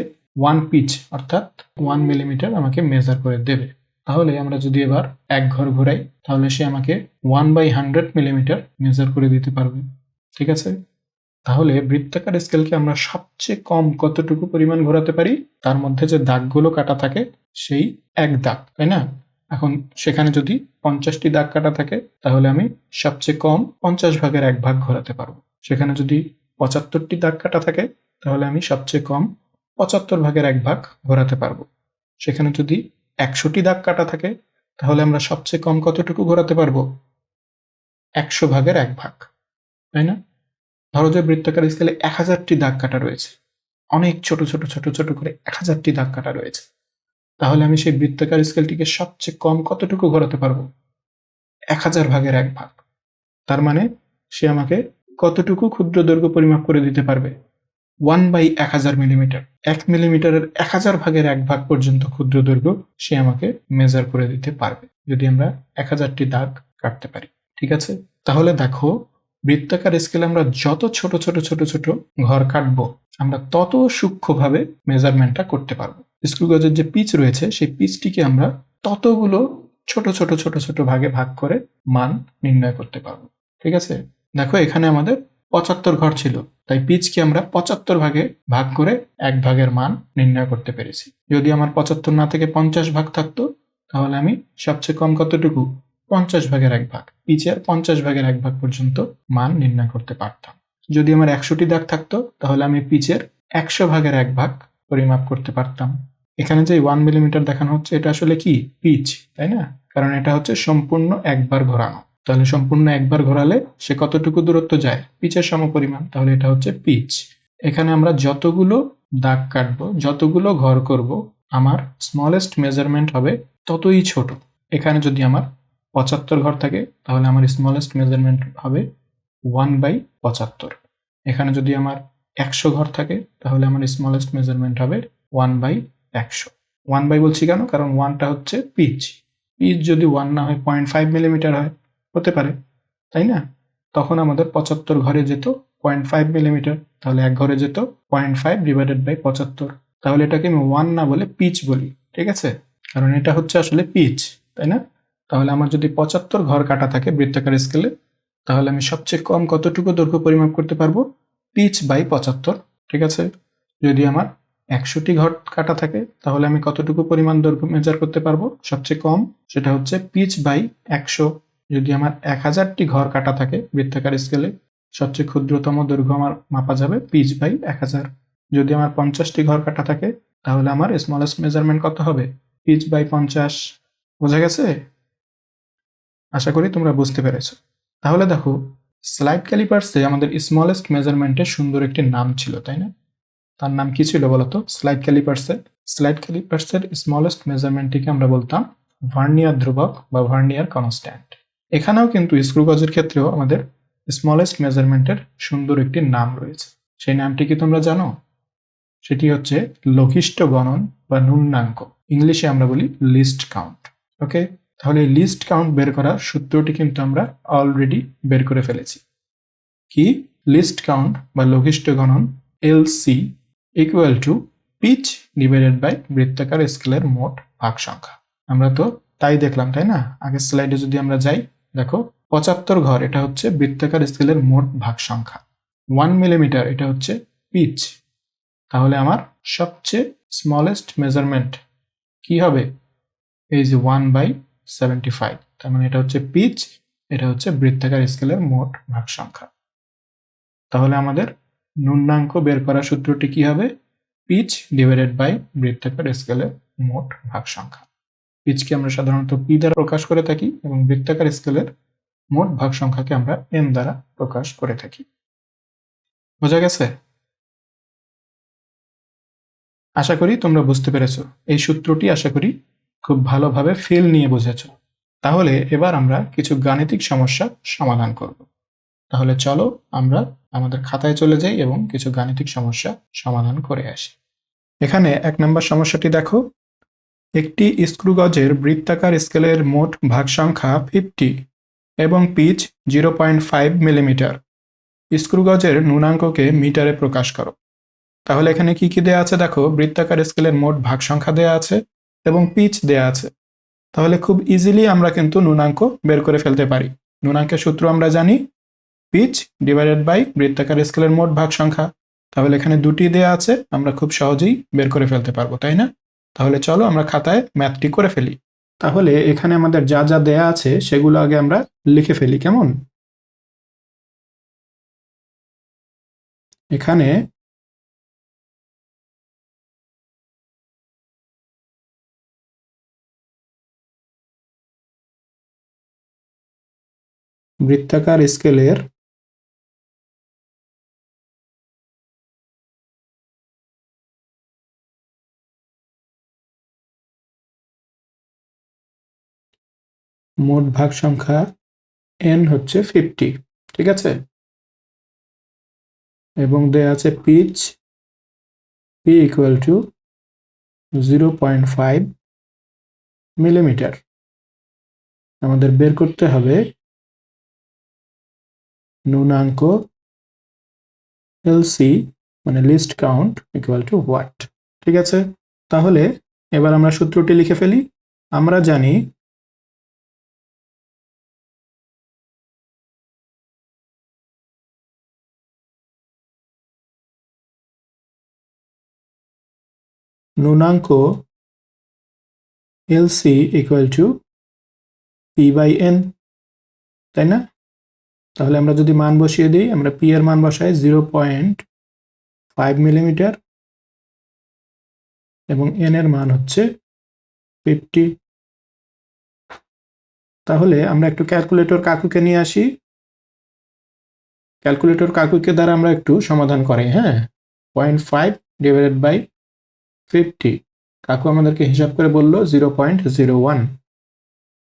Speaker 1: 1 পিচ অর্থাৎ 1 মিলিমিটার আমাকে মেজার করে দেবে। তাহলে আমরা যদি এবার 1 ঘর ঘোরাই তাহলে সে আমাকে 1/100 মিলিমিটার মেজার করে দিতে পারবে। ঠিক আছে? তাহলে বৃত্তাকার স্কেলকে আমরা সবচেয়ে কম কতটুকু পরিমাণ ঘোরাতে পারি? তার মধ্যে যে দাগগুলো কাটা থাকে সেই 1 দাগ, তাই না? এখন সেখানে যদি 50টি দাগ কাটা থাকে তাহলে আমি সবচেয়ে কম 50 ভাগের 1 ভাগ ঘোরাতে পারবো। সেখানে যদি 75টি দাগ কাটা থাকে তাহলে আমি সবচেয়ে কম 75 ভাগের 1 ভাগ ঘোরাতে পারবো। সেখানে যদি 100টি দাগ কাটা থাকে তাহলে আমরা সবচেয়ে কম কতটুকু ঘোরাতে পারবো? 100 ভাগের 1 ভাগ, তাই না? ধরো যে বৃত্তাকার স্কেলে 1000টি দাগ কাটা রয়েছে, অনেক ছোট ছোট ছোট ছোট করে 1000টি দাগ কাটা রয়েছে, তাহলে আমি সেই বৃত্তাকার স্কেলটিকে সবচেয়ে কম কতটুকু ঘোরাতে পারবো? 1000 ভাগের 1 ভাগ। তার মানে সে আমাকে কতটুকু ক্ষুদ্র দৈর্ঘ্য পরিমাপ করে দিতে পারবে? 1/1000 মিলিমিটার। 1 মিলিমিটারের 1000 ভাগের 1 ভাগ পর্যন্ত ক্ষুদ্র দৈর্ঘ্য সে আমাকে মেজার করে দিতে পারবে, যদি আমরা 1000টি দাগ কাটতে পারি। ঠিক আছে? তাহলে দেখো, বৃত্তাকার স্কেলে আমরা যত ছোট ছোট ছোট ছোট ঘর কাটবো, আমরা তত সূক্ষ্মভাবে মেজারমেন্টটা করতে পারবো। স্ক্রু গজের যে পিচ রয়েছে, সেই পিচটিকে আমরা ততগুলো ছোট ছোট ছোট ছোট ভাগে ভাগ করে মান নির্ণয় করতে পারবো। ঠিক আছে? দেখো, এখানে আমাদের 75 ঘর ছিল, তাই পিচকে আমরা 75 ভাগে ভাগ করে 1 ভাগের মান নির্ণয় করতে পেরেছি। যদি আমার 75 না থেকে 50 ভাগ থাকতো, তাহলে আমি সবচেয়ে কম কতটুকু? 50 ভাগের 1 ভাগ, পিচের 50 ভাগের 1 ভাগ পর্যন্ত মান নির্ণয় করতে পারতাম। যদি আমার 100টি দাগ থাকতো, তাহলে আমি পিচের 100 ভাগের 1 ভাগ পরিমাপ করতে পারতাম। এখানে যে 1 মিলিমিটার দেখানো হচ্ছে, এটা আসলে কি? পিচ, তাই না? কারণ এটা হচ্ছে সম্পূর্ণ একবার ঘোরানো। তাহলে সম্পূর্ণ একবার ঘোরালে সে কতটুকু দূরত্ব যায়? পিচের সমপরিমাণ, তাহলে এটা হচ্ছে পিচ। এখানে আমরা যতগুলো দাগ কাটবো, যতগুলো ঘর করব, আমার স্মলেস্ট মেজারমেন্ট হবে ততই ছোট। এখানে যদি আমার 75 ঘর থাকে, তাহলে আমার স্মলেস্ট মেজারমেন্ট হবে 1/75। এখানে যদি আমার 100 ঘর থাকে, তাহলে আমার স্মলেস্ট মেজারমেন্ট হবে 1/100। 1 বাই বলছি কেন? কারণ 1টা হচ্ছে পিচ। পিচ যদি 1 না হয় 0.5 মিলিমিটার হয়, হতে পারে, তাই না? তখন আমাদের 75 ঘরে যেত 0.5 মিলিমিটার, তাহলে 1 ঘরে যেত 0.5 ডিভাইডেড বাই 75। তাহলে এটাকে আমি 1 না বলে পিচ বলি। ঠিক আছে? কারণ এটা হচ্ছে আসলে পিচ, তাই না? তাহলে আমার যদি 75 ঘর কাটা থাকে বৃত্তাকার স্কেলে, তাহলে আমি সবচেয়ে কম কতটুকু দৈর্ঘ্য পরিমাপ করতে পারবো? Pitch by 75। ঠিক আছে? যদি আমার 100টি ঘর কাটা থাকে, তাহলে আমি কতটুকু পরিমাণ দৈর্ঘ্য মেজার করতে পারবো সবচেয়ে কম? সেটা হচ্ছে পিচ বাই 100। যদি আমার 1000টি ঘর কাটা থাকে বৃত্তাকার স্কেলে, সবচেয়ে ক্ষুদ্রতম দৈর্ঘ্য আমার মাপা যাবে পিচ বাই 1000। যদি আমার 50টি ঘর কাটা থাকে, তাহলে আমার স্মলেস্ট মেজারমেন্ট কত হবে? Pitch by 50। বোঝা গেছে? আশা করি তোমরা বুঝতে পেরেছো। তাহলে দেখো, স্লাইড ক্যালিপার্সে আমাদের স্মলেস্ট মেজারমেন্টের সুন্দর একটি নাম ছিল, তাই না? তার নাম কি ছিল বলতো? স্লাইড ক্যালিপার্সের স্মলেস্ট মেজারমেন্টটিকে আমরা বলতাম ভার্নিয়ার ধ্রুবক বা ভার্নিয়ার কনস্ট্যান্ট। এখানেও কিন্তু স্ক্রু গজের ক্ষেত্রেও আমাদের স্মলেস্ট মেজারমেন্টের সুন্দর একটি নাম রয়েছে। সেই নামটি কি তোমরা জানো? সেটি হচ্ছে লঘিষ্ঠ গণন বা ন্যূনাঙ্ক। ইংলিশে আমরা বলি লিস্ট কাউন্ট। ওকে, তাহলে এই লিস্ট কাউন্ট বের করার সূত্রটি কিন্তু আমরা অলরেডি বের করে ফেলেছি। কি? লিস্ট কাউন্ট বা লঘিষ্ঠ গণন LC equal to pitch divided by বৃত্তাকার স্কেলের মোট ভাগ সংখ্যা। আমরা তো তাই দেখলাম, তাই না? আগের স্লাইডে যদি আমরা যাই, দেখো 75 ঘর এটা হচ্ছে বৃত্তাকার স্কেলের মোট ভাগ সংখ্যা। 1 মিলিমিটার এটা হচ্ছে পিচ। তাহলে আমার সবচেয়ে স্মলেস্ট মেজারমেন্ট কি হবে? এই যে 1/75। তার মানে এটা হচ্ছে পিচ, এটা হচ্ছে বৃত্তাকার স্কেলের মোট ভাগ সংখ্যা। তাহলে আমাদের ন্যূনাঙ্ক বের করার সূত্রটি কি হবে? পিচ ডিভাইডেড বাই বৃত্তাকার স্কেলের মোট ভাগ সংখ্যা। পিচকে আমরা সাধারণত পি দ্বারা প্রকাশ করে থাকি এবং বৃত্তাকার স্কেলের মোট ভাগ সংখ্যাকে আমরা এম দ্বারা প্রকাশ করে থাকি। বোঝা গেছে? আশা করি তোমরা বুঝতে পেরেছো। এই সূত্রটি আশা করি খুব ভালোভাবে ফিল নিয়ে বুঝেছো। তাহলে এবার আমরা কিছু গাণিতিক সমস্যা সমাধান করব। তাহলে চলো আমরা আমাদের খাতায় চলে যাই এবং কিছু গাণিতিক সমস্যা সমাধান করে আসি। এখানে 1 নম্বর সমস্যাটি দেখো। একটি স্ক্রু গজের বৃত্তাকার স্কেলের মোট ভাগ সংখ্যা 50 এবং পিচ 0.5 মিলিমিটার। স্ক্রু গজের ন্যূনাঙ্ককে মিটারে প্রকাশ করো। তাহলে এখানে কি কি দেয়া আছে দেখো? বৃত্তাকার স্কেলের মোট ভাগ সংখ্যা দেয়া আছে এবং পিচ দেয়া আছে। তাহলে খুব ইজিলি আমরা কিন্তু ন্যূনাঙ্ক বের করে ফেলতে পারি। ন্যূনাঙ্কের সূত্র আমরা জানি, পিচ ডিভাইডেড বাই বৃত্তাকার স্কেলের মোট ভাগ সংখ্যা। তাহলে এখানে দুটি দেয়া আছে, আমরা খুব সহজেই বের করে ফেলতে পারবো, তাই না? তাহলে চলো আমরা খাতায় ম্যাথটি করে ফেলি। তাহলে এখানে আমাদের যা যা দেয়া আছে সেগুলো আগে আমরা লিখে ফেলি, কেমন? এখানে বৃত্তাকার স্কেলের মোট ভাগ সংখ্যা n হচ্ছে 50, ঠিক আছে, এবং দেয়া আছে pitch p equal to 0.5 millimetre. আমাদের বের করতে হবে ন্যূনাঙ্ক এলসি মানে least count equal to what, ঠিক আছে। তাহলে এবার আমরা সূত্রটি লিখে ফেলি। আমরা জানি ন্যূনাঙ্ক LC equal to P by N, তাই না? তাহলে আমরা যদি মান বসিয়ে দিই, আমরা পি এর মান বসাই 0.5 মিলিমিটার এবং এন এর মান হচ্ছে 50। তাহলে আমরা একটু ক্যালকুলেটর কাকুকে নিয়ে আসি। ক্যালকুলেটর কাকুকে দ্বারা আমরা একটু সমাধান করি, হ্যাঁ। 0.5 ডিভাইডেড বাই 50, কাকু আমাদেরকে হিসাব করে বলল 0.01,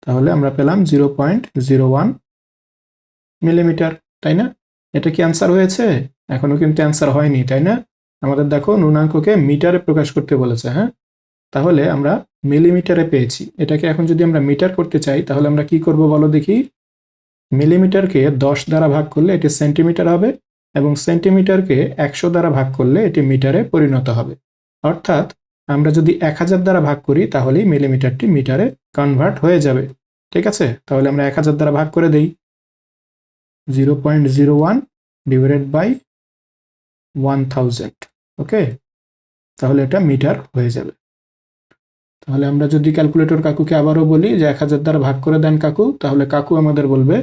Speaker 1: তাহলে আমরা পেলাম 0.01 মিলিমিটার, তাই না? এটা কি অ্যান্সার হয়েছে? এখনো কিন্তু অ্যান্সার হয়নি, তাই না? আমাদের দেখো ন্যূনাঙ্ককে মিটারে প্রকাশ করতে বলেছে, হ্যাঁ। তাহলে আমরা মিলিমিটারে পেয়েছি। এটাকে এখন যদি আমরা মিটার করতে চাই তাহলে আমরা কি করব বলো দেখি। মিলিমিটারকে 10 দ্বারা ভাগ করলে এটি সেন্টিমিটার হবে এবং সেন্টিমিটারকে 100 দ্বারা ভাগ করলে এটি মিটারে পরিণত হবে। অর্থাৎ আমরা যদি 1000 দ্বারা ভাগ করি তাহলেই মিলিমিটারটি মিটারে কনভার্ট হয়ে যাবে, ঠিক আছে। তাহলে আমরা 1000 দ্বারা ভাগ করে দেই, 0.01 ডিভাইডেড বাই 1000, ওকে। তাহলে এটা মিটার হয়ে যাবে। তাহলে আমরা যদি ক্যালকুলেটর কাকুকে আবারও বলি যে 1000 দ্বারা ভাগ করে দেন কাকু, তাহলে কাকু আমাদের বলবে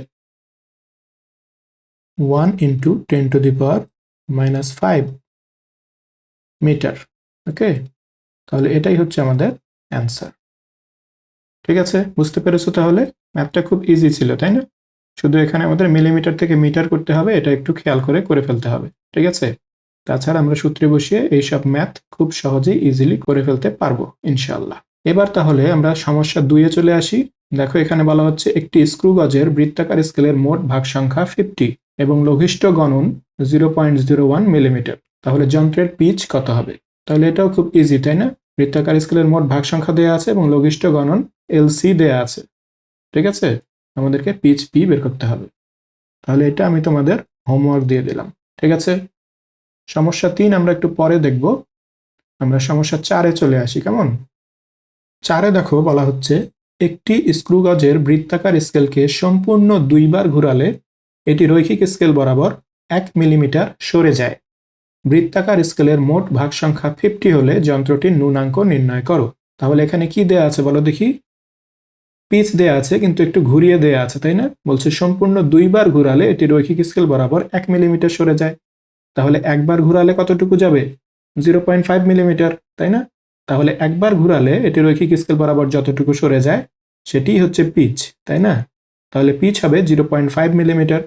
Speaker 1: 1 ইন্টু 10⁻⁻5 মিটার, ওকে। তাহলে এটাই হচ্ছে আমাদের অ্যান্সার, ঠিক আছে। বুঝতে পেরেছো? তাহলে ম্যাথটা খুব ইজি ছিল, তাই না? শুধু এখানে আমাদের মিলিমিটার থেকে মিটার করতে হবে, এটা একটু খেয়াল করে ফেলতে হবে, ঠিক আছে। তাছাড়া আমরা সূত্রে বসিয়ে এইসব ম্যাথ খুব সহজেই ইজিলি করে ফেলতে পারবো ইনশাআল্লাহ। এবার তাহলে আমরা সমস্যা 2-এ চলে আসি। দেখো এখানে বলা হচ্ছে একটি স্ক্রু গজের বৃত্তাকার স্কেলের মোট ভাগ সংখ্যা 50 এবং লঘিষ্ঠ গণন 0.01 মিলিমিটার। তাহলে যন্ত্রের পিচ কত হবে? তাহলে এটাও খুব ইজি, তাই না? বৃত্তাকার স্কেলের মোট ভাগ সংখ্যা দেওয়া আছে এবং লঘিষ্ঠ গণন এলসি দেয়া আছে, ঠিক আছে। আমাদেরকে পিচ পি বের করতে হবে। তাহলে এটা আমি তোমাদের হোমওয়ার্ক দিয়ে দিলাম, ঠিক আছে। সমস্যা 3 আমরা একটু পরে দেখব। আমরা সমস্যা 4-এ চলে আসি, কেমন? 4-এ দেখো বলা হচ্ছে একটি স্ক্রু গজের বৃত্তাকার স্কেলকে সম্পূর্ণ 2 বার ঘোরালে এটি রৈখিক স্কেল বরাবর 1 মিলিমিটার সরে যায়। বৃত্তাকার স্কেলের মোট ভাগ সংখ্যা 50 হলে যন্ত্রটির ন্যূনাঙ্ক নির্ণয় করো। তাহলে এখানে কি দেয়া আছে বলো দেখি। পিচ দেয়া আছে কিন্তু একটু ঘুরিয়ে দেয়া আছে, তাই না? বলছে সম্পূর্ণ 2 বার ঘোরালে এটি রৈখিক স্কেল বরাবর 1 মিলিমিটার সরে যায়। তাহলে একবার ঘোরালে কতটুকু যাবে? 0.5 মিলিমিটার, তাই না? তাহলে একবার ঘোরালে এটি রৈখিক স্কেল বরাবর যতটুকু সরে যায় সেটিই হচ্ছে পিচ, তাই না? তাহলে পিচ হবে 0.5 মিলিমিটার।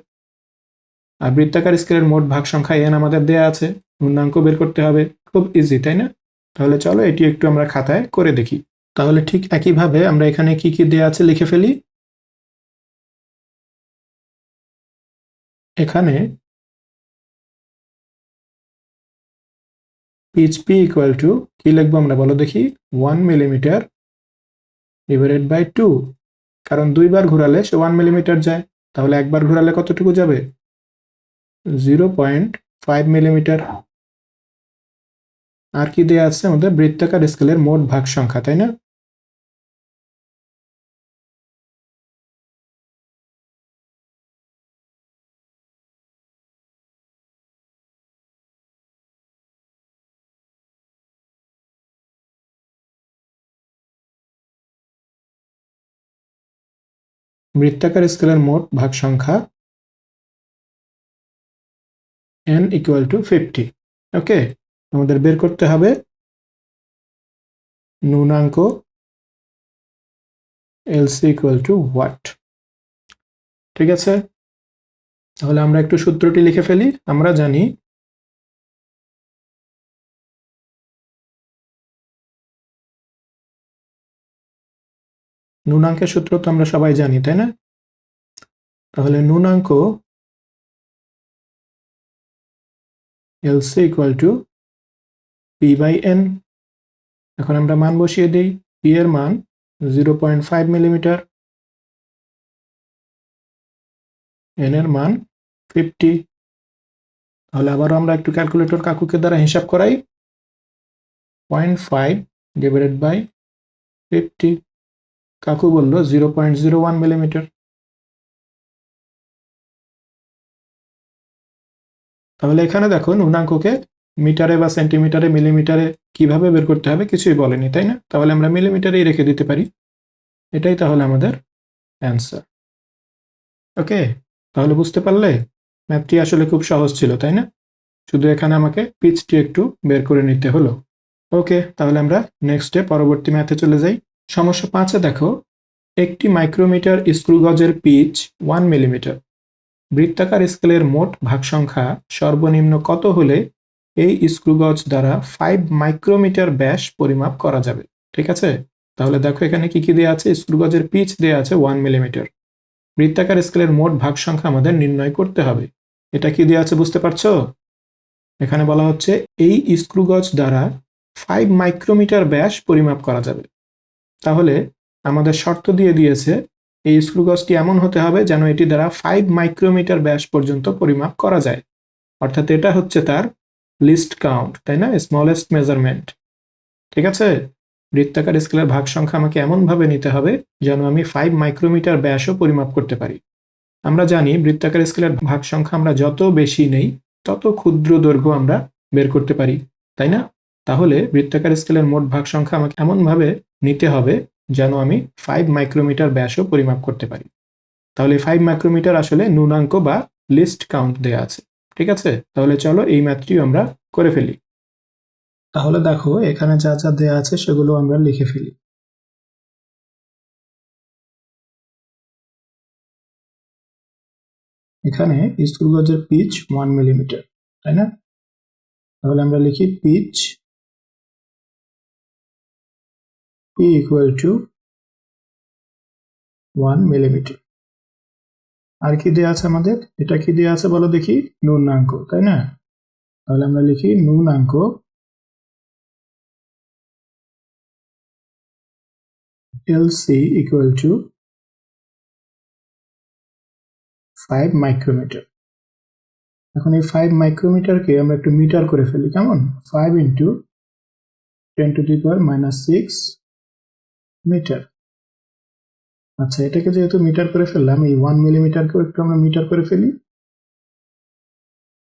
Speaker 1: আর বৃত্তাকার স্কেলের মোট ভাগ সংখ্যা n আমাদের দেয়া আছে, পূর্ণাঙ্ক বের করতে হবে। খুব ইজি, তাই না? তাহলে চলো এটি একটু আমরা খাতায় করে দেখি। তাহলে ঠিক একইভাবে আমরা এখানে কি কি দেয়া আছে লিখে ফেলি। এখানে পিচ পি ইকুয়াল টু কি লিখবো আমরা বলো দেখি, 1 মিলিমিটার ডিভাইডেড বাই 2, কারণ 2 বার ঘোরালে সে 1 মিলিমিটার যায়। তাহলে একবার ঘোরালে কতটুকু যাবে? 0.5 মিলিমিটার। আর কি দেয়া আছে আমাদের? বৃত্তাকার স্কেলের মোট ভাগ সংখ্যা, তাই না? বৃত্তাকার স্কেলের মোট ভাগ সংখ্যা n ইকুয়াল টু 50, ওকে। আমাদের বের করতে হবে ন্যূনাঙ্ক LC ইকুয়াল টু হোয়াট, ঠিক আছে। তাহলে আমরা একটু সূত্রটি লিখে ফেলি। আমরা জানি ন্যূনাঙ্কের সূত্র তো আমরা সবাই জানি, তাই না? তাহলে ন্যূনাঙ্ক LC equal to P by N. এখন আমরা মান বসিয়ে দিই। পি এর মান 0.5 মিলিমিটার, এন এর মান 50। তাহলে আবারও আমরা একটু ক্যালকুলেটর কাকুকে দ্বারা হিসাব করাই। 0.5 ডিভাইডেড বাই 50, কাকু বলল 0.01 মিলিমিটার। তাহলে এখানে দেখো ন্যূনাঙ্ককে মিটারে বা সেন্টিমিটারে মিলিমিটারে কিভাবে বের করতে হবে কিছুই বলেনি, তাই না? তাহলে আমরা মিলিমিটারেই রেখে দিতে পারি। এটাই তাহলে আমাদের অ্যান্সার। ওকে, তাহলে বুঝতে পারলে ম্যাথটি আসলে খুব সহজ ছিল, তাই না? শুধু এখানে আমাকে পিচটি একটু বের করে নিতে হলো। ওকে, তাহলে আমরা নেক্সটে পরবর্তী ম্যাথে চলে যাই। সমস্যা 5-এ দেখো, একটি মাইক্রোমিটার স্ক্রু গজের পিচ 1 মিলিমিটার। বৃত্তাকার স্কেলের মোট ভাগ সংখ্যা সর্বনিম্ন কত হলে এই স্ক্রু গজ দ্বারা 5 মাইক্রোমিটার ব্যাস পরিমাপ করা যাবে? ঠিক আছে, তাহলে দেখো এখানে কি কি দেওয়া আছে। স্ক্রু গজের পিচ দেওয়া আছে 1 মিলিমিটার। বৃত্তাকার স্কেলের মোট ভাগ সংখ্যা আমাদের নির্ণয় করতে হবে। এটা কি দেওয়া আছে বুঝতে পারছো? এখানে বলা হচ্ছে এই স্ক্রু গজ দ্বারা 5 মাইক্রোমিটার ব্যাস পরিমাপ করা যাবে। তাহলে আমাদের শর্ত দিয়ে দিয়েছে এই স্ক্রু গজটি এমন হতে হবে যেন এটি দ্বারা 5 মাইক্রোমিটার ব্যাস পর্যন্ত পরিমাপ করা যায়। অর্থাৎ এটা হচ্ছে তার লিস্ট কাউন্ট, তাই না? Smallest measurement. ঠিক আছে, বৃত্তাকার স্কেলের ভাগ সংখ্যা আমাকে এমনভাবে নিতে হবে যেন আমি 5 মাইক্রোমিটার ব্যাসও পরিমাপ করতে পারি। আমরা জানি বৃত্তাকার স্কেলের ভাগ সংখ্যা আমরা যত বেশি নেই তত ক্ষুদ্র দৈর্ঘ্য আমরা বের করতে পারি, তাই না? তাহলে বৃত্তাকার স্কেলের মোট ভাগ সংখ্যা আমাকে এমনভাবে নিতে হবে যেন আমি 5 মাইক্রোমিটার ব্যাসও পরিমাপ করতে পারি। তাহলে 5 মাইক্রোমিটার আসলে ন্যূনাঙ্ক বা লিস্ট কাউন্ট দেয়া আছে। ঠিক আছে, তাহলে চলো এই ম্যাথটিও আমরা করে ফেলি। তাহলে দেখো এখানে যা যা দেয়া আছে সেগুলো আমরা লিখে ফেলি। এখানে স্ক্রু গজের পিচ 1 মিলিমিটার, তাই না? তাহলে আমরা লিখি pitch P equal to 1 millimetre. আর কি দেওয়া আছে আমাদের? এটা কি দেওয়া আছে বলো দেখি? ন্যূনাঙ্ক, তাই না? তাহলে আমরা লিখি ন্যূনাঙ্ক LC equal to 5 মাইক্রোমিটার। এখন এই 5 মাইক্রোমিটারকে আমরা একটু মিটার করে ফেলি, কেমন? 5 into 10 to the power -6 metre. আচ্ছা, এটাকে যেহেতু মিটার করে ফেললাম, এই 1 মিলিমিটারকেও একটু আমরা মিটার করে ফেলি।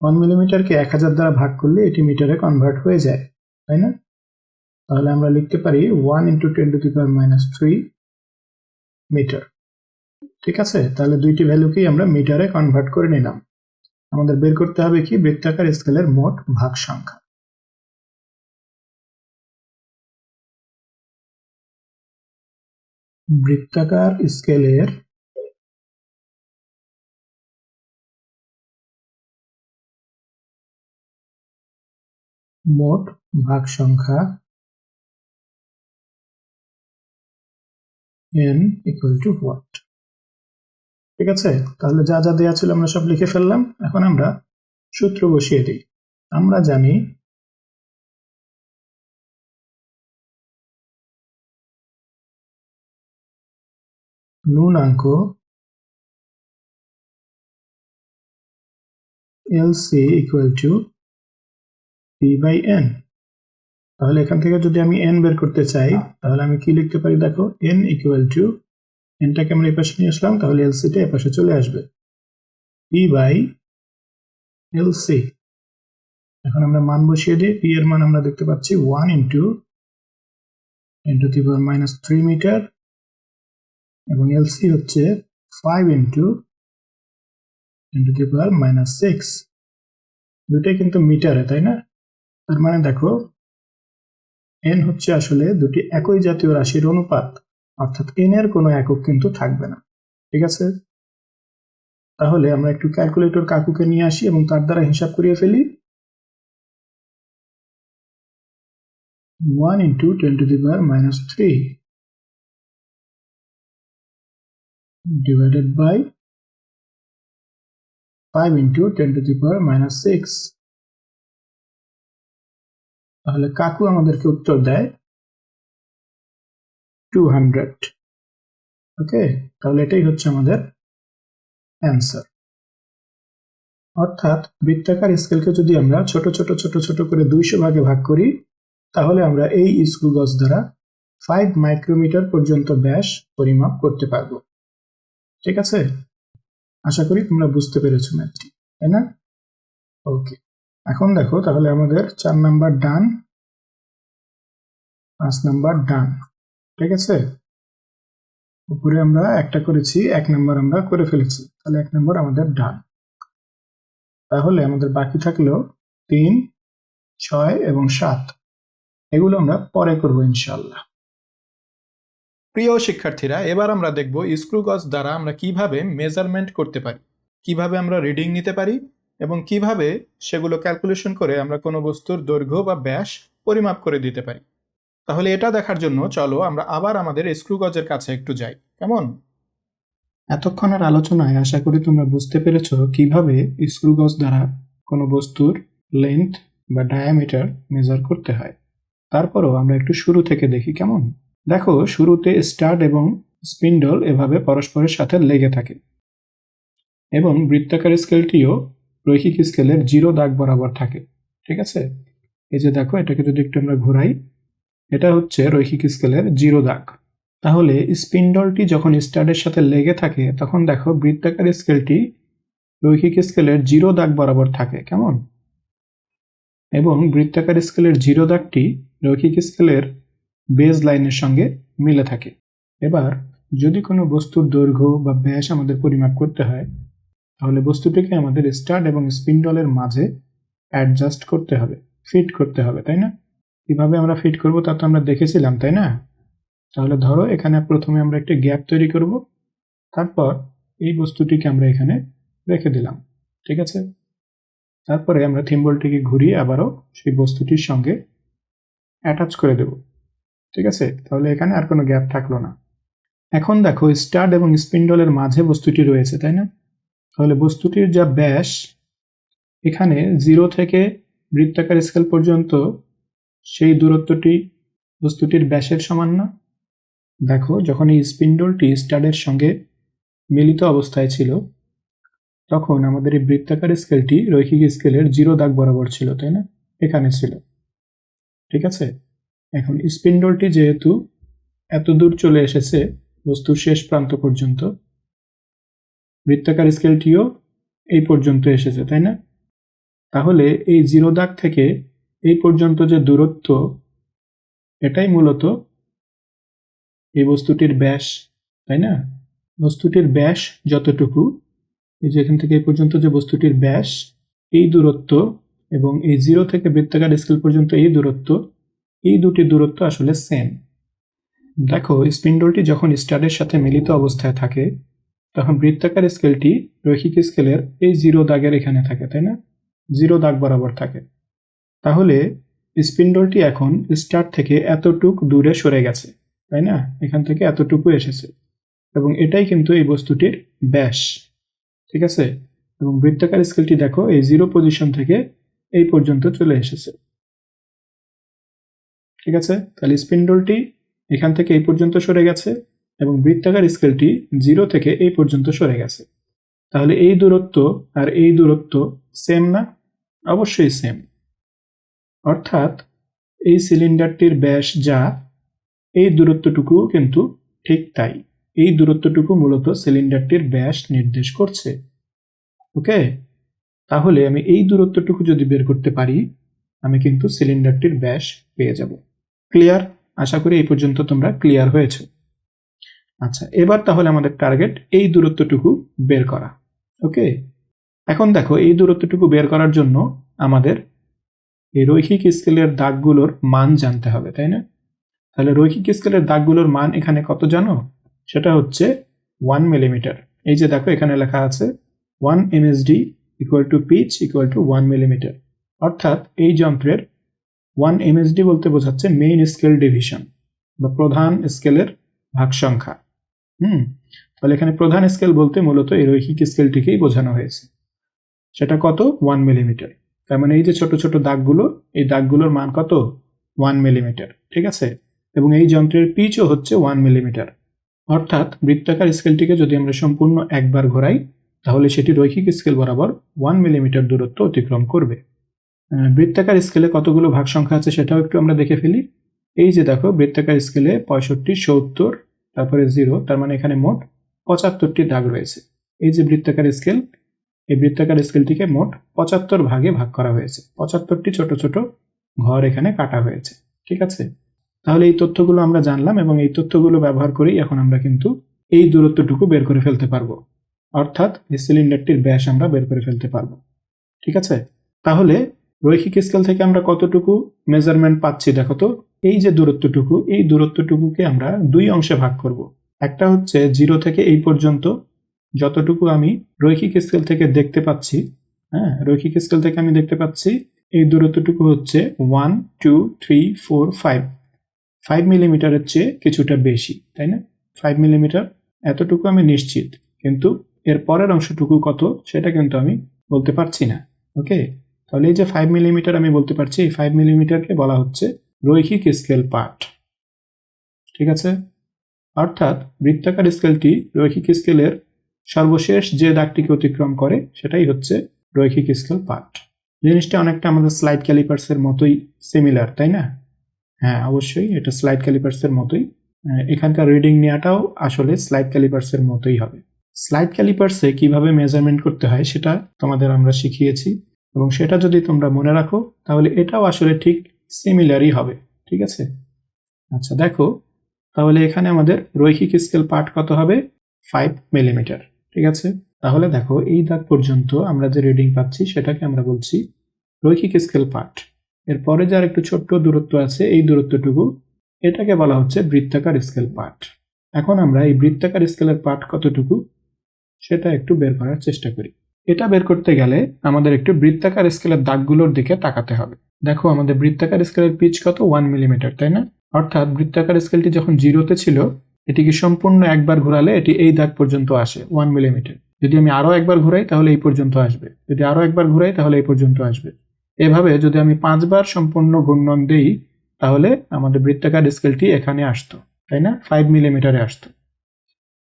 Speaker 1: 1 মিলিমিটারকে 1000 দ্বারা ভাগ করলে এটি মিটারে কনভার্ট হয়ে যায়, তাই না? তাহলে আমরা লিখতে পারি 1 into 10 to the power -3 metre. ঠিক আছে, তাহলে দুইটি ভ্যালুকেই আমরা মিটারে কনভার্ট করে নিলাম। আমাদের বের করতে হবে কি? বৃত্তাকার স্কেলের মোট ভাগ সংখ্যা। বৃত্তাকার স্কেলের মোট ভাগ সংখ্যা n ইকুয়াল টু হোয়াট? ঠিক আছে, তাহলে যা যা দেওয়া ছিল আমরা সব লিখে ফেললাম। এখন আমরা সূত্র বসিয়ে দিই। আমরা জানি ন্যূনাঙ্ক LC equal to P by N। তাহলে এখান থেকে যদি আমি n বের করতে চাই তাহলে আমি কি লিখতে পারি? দেখো, n ইকুয়াল টু, nটাকে আমরা এই পাশে নিয়ে আসলাম, তাহলে LCটা এই পাশে চলে আসবে, P বাই LC। এখন আমরা মান বসিয়ে দিই। P এর মান আমরা দেখতে পাচ্ছি 1 into 10 to the power -3 metre, এবং LC হচ্ছে 5 ইন্টু 10 টু দি পাওয়ার -6। দুটাই কিন্তু মিটারে, তাই না? তার মানে দেখো n হচ্ছে আসলে দুটি একই জাতীয় রাশির অনুপাত, অর্থাৎ n এর কোনো একক কিন্তু থাকবে না। ঠিক আছে, তাহলে আমরা একটু ক্যালকুলেটর কাকুকে নিয়ে আসি এবং তার দ্বারা হিসাব করিয়ে ফেলি। 1 into 10 to the power minus 3 divided by 5 into 10 to the power minus 6। তাহলে কাকু আমাদেরকে উত্তর দেয় 200। ওকে, তাহলে এটাই হচ্ছে আমাদের অ্যান্সার। অর্থাৎ বৃত্তাকার স্কেলকে যদি আমরা ছোট ছোট ছোট ছোট করে 200 ভাগে ভাগ করি, তাহলে আমরা এই স্ক্রু গজ দ্বারা 5 মাইক্রোমিটার পর্যন্ত ব্যাস পরিমাপ করতে পারবো। ঠিক আছে, আশা করি তোমরা বুঝতে পেরেছো ম্যাথটি, তাই না? ওকে, এখন দেখো তাহলে আমাদের 4 নাম্বার ডান, 5 নাম্বার ডান। ঠিক আছে, উপরে আমরা একটা করেছি, 1 নাম্বার আমরা করে ফেলেছি, তাহলে 1 নাম্বার আমাদের ডান। তাহলে আমাদের বাকি থাকলো 3, 6 এবং 7। এগুলো আমরা পরে করব ইনশাআল্লাহ। প্রিয় শিক্ষার্থীরা, এবার আমরা দেখব স্ক্রু গজ দ্বারা আমরা কিভাবে মেজারমেন্ট করতে পারি, কিভাবে আমরা রিডিং নিতে পারি এবং কিভাবে সেগুলো ক্যালকুলেশন করে আমরা কোনো বস্তুর দৈর্ঘ্য বা ব্যাস পরিমাপ করে দিতে পারি। তাহলে এটা দেখার জন্য চলো আমরা আবার আমাদের স্ক্রু গজের কাছে একটু যাই, কেমন? এতক্ষণের আলোচনায় আশা করি তোমরা বুঝতে পেরেছো কিভাবে স্ক্রু গজ দ্বারা কোনো বস্তুর লেন্থ বা ডায়ামিটার মেজার করতে হয়। তারপরও আমরা একটু শুরু থেকে দেখি, কেমন? দেখো, শুরুতে স্টাড এবং স্পিন্ডল এভাবে পরস্পরের সাথে লেগে থাকে এবং বৃত্তাকার স্কেলটিও রৈখিক স্কেলের 0 দাগ বরাবর থাকে। ঠিক আছে, এই যে দেখো, এটাকে যদি একটু আমরা ঘোরাই, এটা হচ্ছে রৈখিক স্কেলের 0 দাগ। তাহলে স্পিন্ডলটি যখন স্টাডের সাথে লেগে থাকে তখন দেখো বৃত্তাকার স্কেলটি রৈখিক স্কেলের 0 দাগ বরাবর থাকে, কেমন? এবং বৃত্তাকার স্কেলের 0 দাগটি রৈখিক স্কেলের বেজ লাইনের সঙ্গে মিলে থাকে। এবার যদি কোনো বস্তুর দৈর্ঘ্য বা ব্যাস আমাদের পরিমাপ করতে হয়, তাহলে বস্তুটিকে আমাদের স্টাড এবং স্পিন্ডলের মাঝে অ্যাডজাস্ট করতে হবে, ফিট করতে হবে, তাই না? কিভাবে আমরা ফিট করব তা তো আমরা দেখেছিলাম, তাই না? তাহলে ধরো, এখানে প্রথমে আমরা একটি গ্যাপ তৈরি করব, তারপর এই বস্তুটিকে আমরা এখানে রেখে দিলাম। ঠিক আছে, তারপরে আমরা থিম্বলটিকে ঘুরিয়ে আবারও সেই বস্তুটির সঙ্গে অ্যাটাচ করে দেব। ঠিক আছে, তাহলে এখানে আর কোনো গ্যাপ থাকলো না। এখন দেখো, স্টাড এবং স্পিন্ডলের মাঝে বস্তুটি রয়েছে, তাই না? তাহলে বস্তুটির যা ব্যাস, এখানে 0 থেকে বৃত্তাকার স্কেল পর্যন্ত সেই দূরত্বটি বস্তুটির ব্যাসের সমান না? দেখো, যখন এই স্পিন্ডলটি স্টাডের সঙ্গে মিলিত অবস্থায় ছিল তখন আমাদের এই বৃত্তাকার স্কেলটি রৈখিক স্কেলের 0 দাগ বরাবর ছিল, তাই না? এখানে ছিল। ঠিক আছে, এখন স্পিন্ডলটি যেহেতু এত দূর চলে এসেছে বস্তুর শেষ প্রান্ত পর্যন্ত, বৃত্তাকার স্কেলটিও এই পর্যন্ত এসেছে, তাই না? তাহলে এই 0 দাগ থেকে এই পর্যন্ত যে দূরত্ব, এটাই মূলত এই বস্তুটির ব্যাস, তাই না? বস্তুটির ব্যাস যতটুকু, এই যে এখান থেকে এই পর্যন্ত যে বস্তুটির ব্যাস, এই দূরত্ব এবং এই 0 থেকে বৃত্তাকার স্কেল পর্যন্ত এই দূরত্ব, এই দুটি দূরত্ব আসলে সেম। দেখো, স্পিন্ডলটি যখন স্টাডের সাথে মিলিত অবস্থায় থাকে তখন বৃত্তাকার স্কেলটি রৈখিক স্কেলের এই 0 দাগের এখানে থাকে, তাই না? 0 দাগ বরাবর থাকে। তাহলে স্পিন্ডলটি এখন স্টাড থেকে এতটুক দূরে সরে গেছে, তাই না? এখান থেকে এতটুকু এসেছে এবং এটাই কিন্তু এই বস্তুটির ব্যাস। ঠিক আছে, এবং বৃত্তাকার স্কেলটি দেখো এই 0 পজিশন থেকে এই পর্যন্ত চলে এসেছে। ঠিক আছে, তাহলে স্পিন্ডলটি এখান থেকে এই পর্যন্ত সরে গেছে এবং বৃত্তাকার স্কেলটি 0 থেকে এই পর্যন্ত সরে গেছে। তাহলে এই দূরত্ব আর এই দূরত্ব সেম না? অবশ্যই সেম। অর্থাৎ এই সিলিন্ডারটির ব্যাস যা, এই দূরত্বটুকু কিন্তু ঠিক তাই। এই দূরত্বটুকু মূলত সিলিন্ডারটির ব্যাস নির্দেশ করছে। ওকে, তাহলে আমি এই দূরত্বটুকু যদি বের করতে পারি, আমি কিন্তু সিলিন্ডারটির ব্যাস পেয়ে যাব। ক্লিয়ার? আশা করি এই পর্যন্ত তোমরা ক্লিয়ার হয়েছে। আচ্ছা, এবার তাহলে আমাদের টার্গেট এই দূরত্বটুকু বের করা। ওকে, এখন দেখো, এই দূরত্বটুকু বের করার জন্য আমাদের এই রৈখিক স্কেলের দাগগুলোর মান জানতে হবে, তাই না? তাহলে রৈখিক স্কেলের দাগগুলোর মান এখানে কত জানো? সেটা হচ্ছে 1 মিলিমিটার। এই যে দেখো, এখানে লেখা আছে 1 MSD equal to pitch equal to 1 millimetre. অর্থাৎ এই যন্ত্রের 1 MSD বলতে বোঝাচ্ছে মেইন স্কেল ডিভিশন বা প্রধান স্কেলের ভাগ সংখ্যা। তাহলে এখানে প্রধান স্কেল বলতে মূলত এই রৈখিক স্কেলটিকেই বোঝানো হয়েছে। সেটা কত? 1 মিলিমিটার। তার মানে এই যে ছোট ছোট দাগগুলো, এই দাগগুলোর মান কত? 1 মিলিমিটার। ঠিক আছে, এবং এই যন্ত্রের পিচও হচ্ছে 1 মিলিমিটার। অর্থাৎ বৃত্তাকার স্কেলটিকে যদি আমরা সম্পূর্ণ একবার ঘোরাই তাহলে সেটি রৈখিক স্কেল বরাবর 1 মিলিমিটার দূরত্ব অতিক্রম করবে। বৃত্তাকার স্কেলে কতগুলো ভাগ সংখ্যা আছে সেটাও একটু আমরা দেখে ফেলি। এই যে দেখো, বৃত্তাকার স্কেলে 65, 70, তারপরে 0, তার মানে এখানে মোট 75টি দাগ রয়েছে। এই যে বৃত্তাকার স্কেল, এই বৃত্তাকার স্কেলটিকে মোট 75 ভাগে ভাগ করা হয়েছে। 75টি ছোট ছোট ঘর এখানে কাটা হয়েছে। ঠিক আছে, তাহলে এই তথ্যগুলো আমরা জানলাম এবং এই তথ্যগুলো ব্যবহার করেই এখন আমরা কিন্তু এই দূরত্বটুকু বের করে ফেলতে পারবো, অর্থাৎ এই সিলিন্ডারটির ব্যাস আমরা বের করে ফেলতে পারবো। ঠিক আছে, তাহলে রৈখিক স্কেল থেকে আমরা কতটুকু মেজারমেন্ট পাচ্ছি দেখো তো। এই যে দূরত্বটুকু, এই দূরত্বটুকুকে আমরা দুই অংশে ভাগ করব। একটা হচ্ছে 0 থেকে এই পর্যন্ত যতটুকু আমি রৈখিক স্কেল থেকে দেখতে পাচ্ছি, রৈখিক স্কেল থেকে আমি দেখতে পাচ্ছি এই দূরত্বটুকু হচ্ছে 1, 2, 3, 4, 5 মিলিমিটারের চেয়ে কিছুটা বেশি, তাই না? 5 মিলিমিটার, এতটুকু আমি নিশ্চিত, কিন্তু এর পরের অংশটুকু কত সেটা কিন্তু আমি বলতে পারছি না। ওকে, তাহলে এই যে 5 মিলিমিটার আমি বলতে পারছি, এই 5 মিলিমিটারকে বলা হচ্ছে রৈখিক স্কেল পার্ট। ঠিক আছে, অর্থাৎ বৃত্তাকার স্কেলটি রৈখিক স্কেলের সর্বশেষ যে দাগটিকে অতিক্রম করে সেটাই হচ্ছে রৈখিক স্কেল পার্ট। জিনিসটা অনেকটা আমাদের স্লাইড ক্যালিপার্সের মতোই সিমিলার, তাই না? হ্যাঁ, অবশ্যই এটা স্লাইড ক্যালিপার্সের মতোই। এখানকার রিডিং নেওয়াটাও আসলে স্লাইড ক্যালিপার্সের মতোই হবে। স্লাইড ক্যালিপার্সে কিভাবে মেজারমেন্ট করতে হয় সেটা তোমাদের আমরা শিখিয়েছি, এবং সেটা যদি তোমরা মনে রাখো তাহলে এটাও আসলে ঠিক সিমিলারই হবে। ঠিক আছে, আচ্ছা দেখো, তাহলে এখানে আমাদের রৈখিক স্কেল পার্ট কত হবে? 5 মিলিমিটার। ঠিক আছে, তাহলে দেখো এই দাগ পর্যন্ত আমরা যে রিডিং পাচ্ছি সেটাকে আমরা বলছি রৈখিক স্কেল পার্ট। এরপরে যার একটু ছোট্ট দূরত্ব আছে, এই দূরত্বটুকু, এটাকে বলা হচ্ছে বৃত্তাকার স্কেল পার্ট। এখন আমরা এই বৃত্তাকার স্কেলের পার্ট কতটুকু সেটা একটু বের করার চেষ্টা করি। এটা বের করতে গেলে আমাদের একটু বৃত্তাকার স্কেলের দাগগুলোর দিকে তাকাতে হবে। দেখো, আমাদের বৃত্তাকার স্কেলের পিচ কত? 1 মিলিমিটার, তাই না? অর্থাৎ বৃত্তাকার স্কেলটি যখন 0-তে ছিল, এটিকে সম্পূর্ণ একবার ঘোরালে এটি এই দাগ পর্যন্ত আসে 1 মিলিমিটার। যদি আমি আরো একবার ঘুরাই তাহলে এই পর্যন্ত আসবে, যদি আরো একবার ঘুরাই তাহলে এই পর্যন্ত আসবে। এভাবে যদি আমি 5 বার সম্পূর্ণ ঘূর্ণন দেই তাহলে আমাদের বৃত্তাকার স্কেলটি এখানে আসতো, তাই না? 5 মিলিমিটারে আসতো।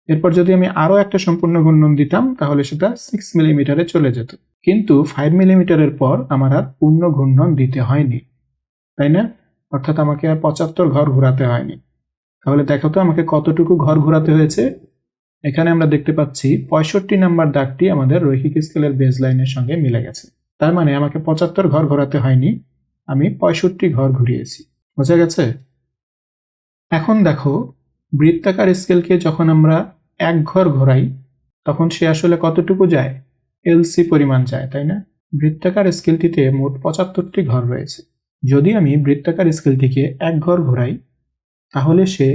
Speaker 1: এরপর যদি আমি আরো একটা সম্পূর্ণ ঘূর্ণন দিতাম তাহলে সেটা 6 মিলিমিটারে চলে যেত। কিন্তু 5 মিলিমিটারের পর আমার আর পূর্ণ ঘূর্ণন দিতে হয়নি, তাই না? অর্থাৎ আমাকে আর 75 ঘর ঘোরাতে হয়নি। তাহলে দেখো তো আমাকে কতটুকু ঘর ঘোরাতে হয়েছে। এখানে আমরা দেখতে পাচ্ছি 65 নাম্বার দাগটি আমাদের রৈখিক স্কেলের বেজ লাইনের সঙ্গে মিলে গেছে। তার মানে আমাকে 75 ঘর ঘোরাতে হয়নি, আমি 65 ঘর ঘুরিয়েছি। বোঝা গেছে? এখন দেখো, বৃত্তাকার স্কেলকে যখন আমরা এক ঘর ঘোরাই তখন সে আসলে কতটুকু যায়? এলসি পরিমাণ যায়, তাই না? বৃত্তাকার স্কেলটিতে মোট 75টি ঘর রয়েছে। যদি আমি বৃত্তাকার স্কেলটিকে এক ঘর ঘোরাই তাহলে সে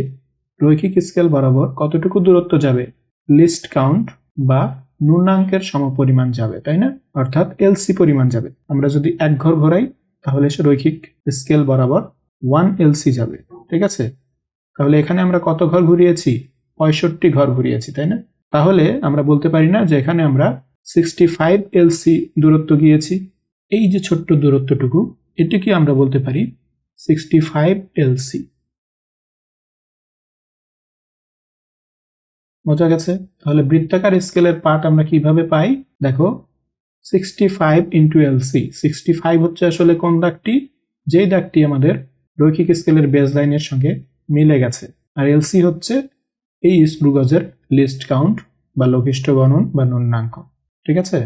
Speaker 1: রৈখিক স্কেল বরাবর কতটুকু দূরত্ব যাবে? লিস্ট কাউন্ট বা ন্যূনাঙ্কের সমপরিমাণ যাবে, তাই না? অর্থাৎ এলসি পরিমাণ যাবে। আমরা যদি এক ঘর ঘোরাই তাহলে সে রৈখিক স্কেল বরাবর 1 এলসি যাবে। ঠিক আছে, তাহলে এখানে আমরা কত ঘর ঘুরিয়েছি? 65 ঘর ঘুরিয়েছি, তাই না? তাহলে আমরা বলতে পারি না যে এখানে আমরা 65 এলসি দূরত্ব গিয়েছি। এই যে ছোট্ট দূরত্বটুকু, এটিকে আমরা বলতে পারি 65 এলসি। বোঝা গেছে? তাহলে বৃত্তাকার স্কেলের পার্ট আমরা কিভাবে পাই? দেখো, 65 ইন্টু এলসি। 65 হচ্ছে আসলে কোন দাগটি? যেই দাগটি আমাদের রৈখিক স্কেলের বেজ লাইনের সঙ্গে মিলে গেছে। আর এলসি হচ্ছে এই স্ক্রু গজের লিস্ট কাউন্ট বা লঘিষ্ঠ গণন বা ন্যূনাঙ্ক। ঠিক আছে,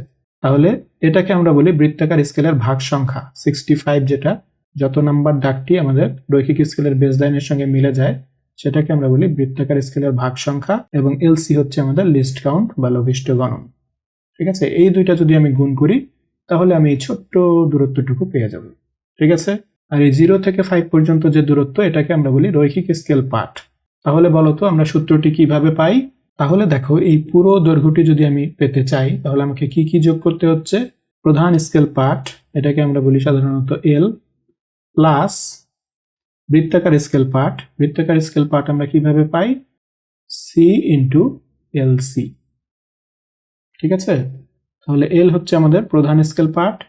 Speaker 1: তাহলে এটাকে আমরা বলি বৃত্তাকার স্কেলের ভাগ সংখ্যা। 65 যেটা, যত নাম্বার দাগটি আমাদের রৈখিক স্কেলের বেজ লাইনের সঙ্গে মিলে যায় সেটাকে আমরা বলি বৃত্তাকার স্কেলের ভাগ সংখ্যা, এবং এলসি হচ্ছে আমাদের লিস্ট কাউন্ট বা লঘিষ্ঠ গণন। ঠিক আছে, এই দুইটা যদি আমি গুণ করি তাহলে আমি এই ছোট্ট দূরত্বটুকু পেয়ে যাব। ঠিক আছে, আর এই 0 থেকে 5 পর্যন্ত যে দূরত্ব, এটাকে আমরা বলি রৈখিক স্কেল পার্ট। তাহলে বলো তো আমরা সূত্রটি কিভাবে পাই? তাহলে দেখো এই পুরো দৈর্ঘ্যটি যদি আমি পেতে চাই তাহলে আমাকে কি কি যোগ করতে হচ্ছে? প্রধান স্কেল পার্ট, এটাকে আমরা বলি সাধারণত এল, প্লাস বৃত্তাকার স্কেল পার্ট। বৃত্তাকার স্কেল পার্ট আমরা কিভাবে পাই? C into L C. ঠিক আছে, তাহলে এল হচ্ছে আমাদের প্রধান স্কেল পার্ট,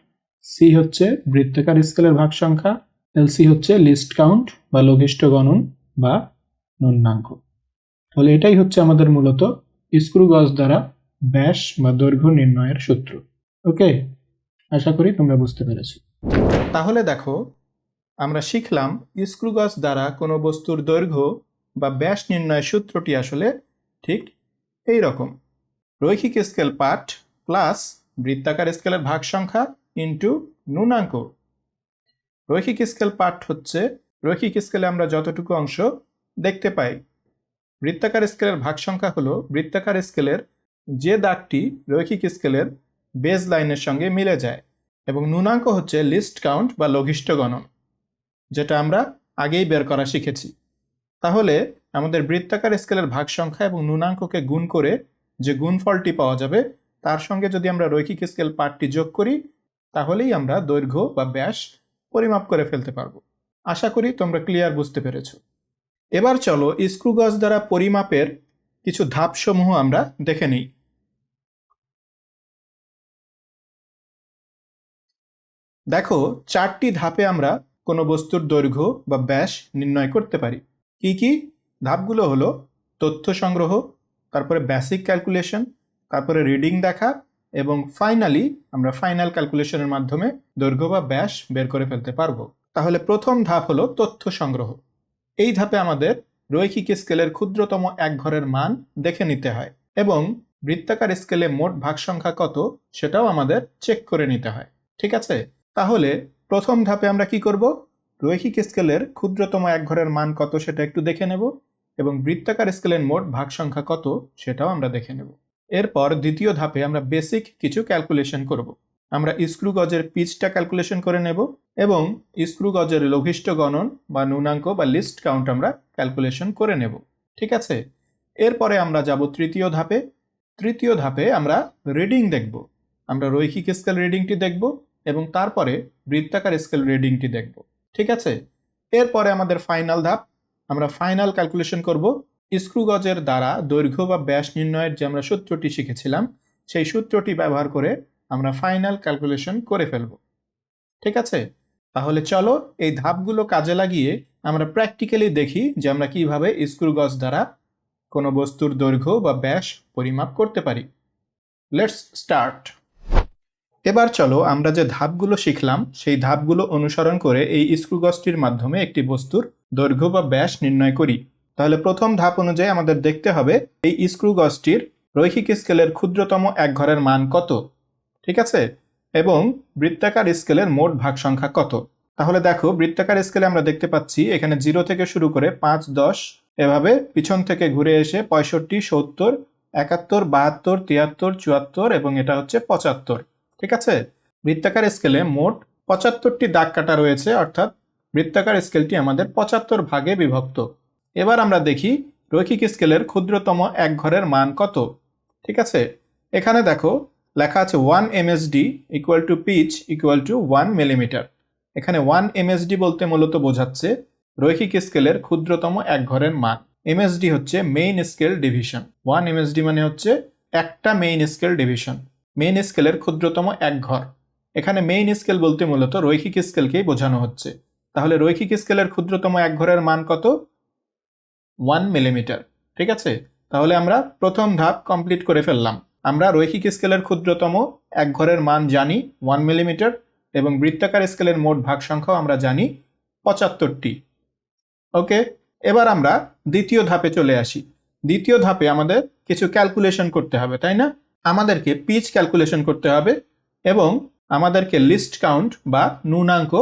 Speaker 1: সি হচ্ছে বৃত্তাকার স্কেলের ভাগ সংখ্যা, এল সি হচ্ছে লিস্ট কাউন্ট বা লঘিষ্ঠ গণন বা নন্যাঙ্ক। তাহলে এটাই হচ্ছে আমাদের মূলত স্ক্রু গজ দ্বারা ব্যাস বা দৈর্ঘ্য নির্ণয়ের সূত্র। ওকে, আশা করি তোমরা বুঝতে পেরেছো। তাহলে দেখো আমরা শিখলাম স্ক্রু গজ দ্বারা কোনো বস্তুর দৈর্ঘ্য বা ব্যাস নির্ণয়ের সূত্রটি আসলে ঠিক এই রকম: রৈখিক স্কেল পার্ট প্লাস বৃত্তাকার স্কেলের ভাগ সংখ্যা ইন্টু ন্যূনাঙ্ক। রৈখিক স্কেল পার্ট হচ্ছে রৈখিক স্কেলে আমরা যতটুকু অংশ দেখতে পাই। বৃত্তাকার স্কেলের ভাগ সংখ্যা হলো বৃত্তাকার স্কেলের যে দাগটি রৈখিক স্কেলের বেজ লাইনের সঙ্গে মিলে যায়, এবং ন্যূনাঙ্ক হচ্ছে লিস্ট কাউন্ট বা লঘিষ্ঠ গণন, যেটা আমরা আগেই বের করা শিখেছি। তাহলে আমাদের বৃত্তাকার স্কেলের ভাগ সংখ্যা এবং ন্যূনাঙ্ককে গুণ করে যে গুণফলটি পাওয়া যাবে তার সঙ্গে যদি আমরা রৈখিক স্কেল পার্টটি যোগ করি তাহলেই আমরা দৈর্ঘ্য বা ব্যাস পরিমাপ করে ফেলতে পারবো। আশা করি তোমরা ক্লিয়ার বুঝতে পেরেছো। এবার চলো স্ক্রু গজ দ্বারা পরিমাপের কিছু ধাপসমূহ আমরা দেখে নিই। দেখো 4টি ধাপে আমরা কোনো বস্তুর দৈর্ঘ্য বা ব্যাস নির্ণয় করতে পারি। কি কি ধাপগুলো হলো? তথ্য সংগ্রহ, তারপরে বেসিক ক্যালকুলেশন, তারপরে রিডিং দেখা, এবং ফাইনালি আমরা ফাইনাল ক্যালকুলেশনের মাধ্যমে দৈর্ঘ্য বা ব্যাস বের করে ফেলতে পারবো। তাহলে প্রথম ধাপ হলো তথ্য সংগ্রহ। এই ধাপে আমাদের রৈখিক স্কেলের ক্ষুদ্রতম এক ঘরের মান দেখে নিতে হয় এবং বৃত্তাকার স্কেলে মোট ভাগ সংখ্যা কত সেটাও আমাদের চেক করে নিতে হয়। ঠিক আছে, তাহলে প্রথম ধাপে আমরা কি করব? রৈখিক স্কেলের ক্ষুদ্রতম এক ঘরের মান কত সেটা একটু দেখে নেব এবং বৃত্তাকার স্কেলের মোট ভাগ সংখ্যা কত সেটাও আমরা দেখে নেব। এরপর দ্বিতীয় ধাপে আমরা বেসিক কিছু ক্যালকুলেশন করব। আমরা স্ক্রু গজের পিচটা ক্যালকুলেশন করে নেব এবং স্ক্রু গজের লঘিষ্ঠ গণন বা ন্যূনাঙ্ক বা লিস্ট কাউন্ট আমরা ক্যালকুলেশন করে নেব। ঠিক আছে, এরপরে আমরা যাব তৃতীয় ধাপে। তৃতীয় ধাপে আমরা রিডিং দেখব। আমরা রৈখিক স্কেল রিডিংটি দেখব এবং তারপরে বৃত্তাকার স্কেল রিডিংটি দেখব। ঠিক আছে, এরপরে আমাদের ফাইনাল ধাপ। আমরা ফাইনাল ক্যালকুলেশন করব স্ক্রু গজের দ্বারা দৈর্ঘ্য বা ব্যাস নির্ণয়ের যে আমরা সূত্রটি শিখেছিলাম সেই সূত্রটি ব্যবহার করে আমরা ফাইনাল ক্যালকুলেশন করে ফেলব। ঠিক আছে, তাহলে চলো এই ধাপগুলো কাজে লাগিয়ে আমরা প্র্যাকটিক্যালি দেখি যে আমরা কিভাবে স্ক্রু গজ দ্বারা কোনো বস্তুর দৈর্ঘ্য বা ব্যাস পরিমাপ করতে পারি। Let's start. এবার চলো আমরা যে ধাপগুলো শিখলাম সেই ধাপগুলো অনুসরণ করে এই স্ক্রু গজটির মাধ্যমে একটি বস্তুর দৈর্ঘ্য বা ব্যাস নির্ণয় করি। তাহলে প্রথম ধাপ অনুযায়ী আমাদের দেখতে হবে এই স্ক্রু গজটির রৈখিক স্কেলের ক্ষুদ্রতম এক ঘরের মান কত। ঠিক আছে, এবং বৃত্তাকার স্কেলের মোট ভাগ সংখ্যা কত। তাহলে দেখো বৃত্তাকার স্কেলে আমরা দেখতে পাচ্ছি এখানে 0 থেকে শুরু করে 5, 10 এভাবে পিছন থেকে ঘুরে এসে 65, 70, 71, 72, 73, 74 এবং এটা হচ্ছে 75। ঠিক আছে, বৃত্তাকার স্কেলে মোট 75টি দাগ কাটা রয়েছে, অর্থাৎ বৃত্তাকার স্কেলটি আমাদের 75 ভাগে বিভক্ত। এবার আমরা দেখি রৈখিক স্কেলের ক্ষুদ্রতম এক ঘরের মান কত। ঠিক আছে, এখানে দেখো লেখা আছে 1 MSD equal to pitch equal to 1 millimetre. এখানে 1 MSD বলতে মূলত বোঝাচ্ছে রৈখিক স্কেলের ক্ষুদ্রতম এক ঘরের মান। MSD হচ্ছে মেইন স্কেল ডিভিশন। 1 MSD মানে হচ্ছে একটা মেইন স্কেল ডিভিশন, মেইন স্কেলের ক্ষুদ্রতম এক ঘর। এখানে মেইন স্কেল বলতে মূলত রৈখিক স্কেলকেই বোঝানো হচ্ছে। তাহলে রৈখিক স্কেলের ক্ষুদ্রতম এক ঘরের মান কত? 1 মিলিমিটার। ঠিক আছে, তাহলে আমরা প্রথম ধাপ কমপ্লিট করে ফেললাম। আমরা রৈখিক স্কেলের ক্ষুদ্রতম এক ঘরের মান জানি 1 মিলিমিটার এবং বৃত্তাকার স্কেলের মোট ভাগ সংখ্যাও আমরা জানি 75টি। ওকে, এবার আমরা দ্বিতীয় ধাপে চলে আসি। দ্বিতীয় ধাপে আমাদের কিছু ক্যালকুলেশন করতে হবে, তাই না? আমাদেরকে পিচ ক্যালকুলেশন করতে হবে এবং আমাদেরকে লিস্ট কাউন্ট বা ন্যূনাঙ্ক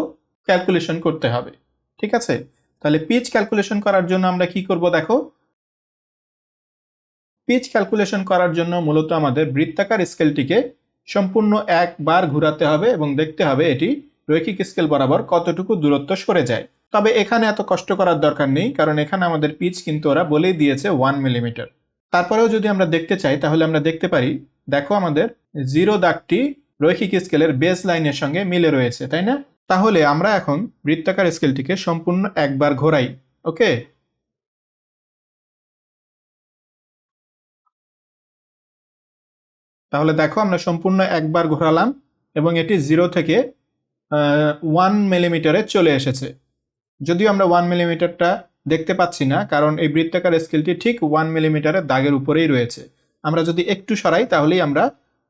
Speaker 1: ক্যালকুলেশন করতে হবে। ঠিক আছে, তাহলে পিচ ক্যালকুলেশন করার জন্য আমরা কি করব? দেখো, পিচ ক্যালকুলেশন করার জন্য মূলত আমাদের বৃত্তাকার স্কেলটিকে সম্পূর্ণ একবার ঘোরাতে হবে এবং দেখতে হবে এটি রৈখিক স্কেল বরাবর কতটুকু দূরত্ব সরে যায়। তবে এখানে এত কষ্ট করার দরকার নেই, কারণ এখানে আমাদের পিচ কিন্তু ওরা বলেই দিয়েছে 1 মিলিমিটার। তারপরেও যদি আমরা দেখতে চাই তাহলে আমরা দেখতে পারি, দেখো আমাদের 0 দাগটি রৈখিক স্কেলের বেস লাইনের সঙ্গে মিলে রয়েছে, তাই না? তাহলে আমরা এখন বৃত্তাকার স্কেলটিকে সম্পূর্ণ একবার ঘোরাই। ওকে, তাহলে দেখো আমরা সম্পূর্ণ একবার ঘোরালাম এবং এটি 0 থেকে 1 মিলিমিটারে চলে এসেছে। যদিও আমরা 1 মিলিমিটারটা দেখতে পাচ্ছি না, কারণ এই বৃত্তাকার স্কেলটি ঠিক 1 মিলিমিটারের দাগের উপরেই রয়েছে। আমরা যদি একটু সরাই তাহলেই আমরা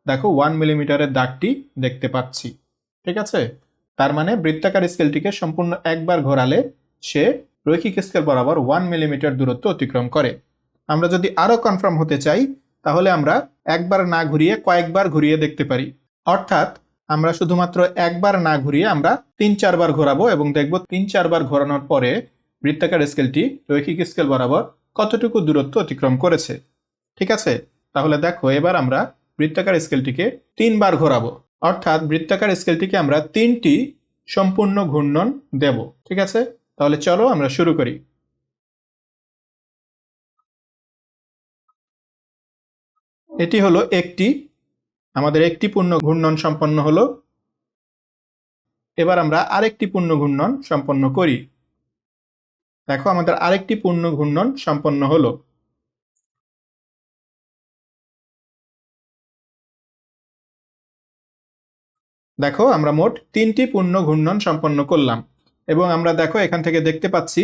Speaker 1: দেখো 1 মিলিমিটারের দাগটি দেখতে পাচ্ছি। ঠিক আছে, তার মানে বৃত্তাকার স্কেলটিকে সম্পূর্ণ একবার ঘোরালে সে রৈখিক স্কেল বরাবর 1 মিলিমিটার দূরত্ব অতিক্রম করে। আমরা যদি আরও কনফার্ম হতে চাই তাহলে আমরা একবার না ঘুরিয়ে কয়েকবার ঘুরিয়ে দেখতে পারি। অর্থাৎ আমরা শুধুমাত্র একবার না ঘুরিয়ে আমরা 3-4 বার ঘোরাবো এবং দেখব 3-4 বার ঘোরানোর পরে বৃত্তাকার স্কেলটি রৈখিক স্কেল বরাবর কতটুকু দূরত্ব অতিক্রম করেছে। ঠিক আছে, তাহলে দেখো এবার আমরা বৃত্তাকার স্কেলটিকে 3 বার ঘোরাবো। অর্থাৎ বৃত্তাকার স্কেলটিকে আমরা 3টি সম্পূর্ণ ঘূর্ণন দেব। ঠিক আছে, তাহলে চলো আমরা শুরু করি। এটি হলো আমাদের একটি পূর্ণ ঘূর্ণন সম্পন্ন হলো। এবার আমরা আরেকটি পূর্ণ ঘূর্ণন সম্পন্ন করি। দেখো আমাদের আরেকটি পূর্ণ ঘূর্ণন সম্পন্ন হলো। দেখো আমরা মোট 3টি পূর্ণ ঘূর্ণন সম্পন্ন করলাম এবং আমরা দেখো এখান থেকে দেখতে পাচ্ছি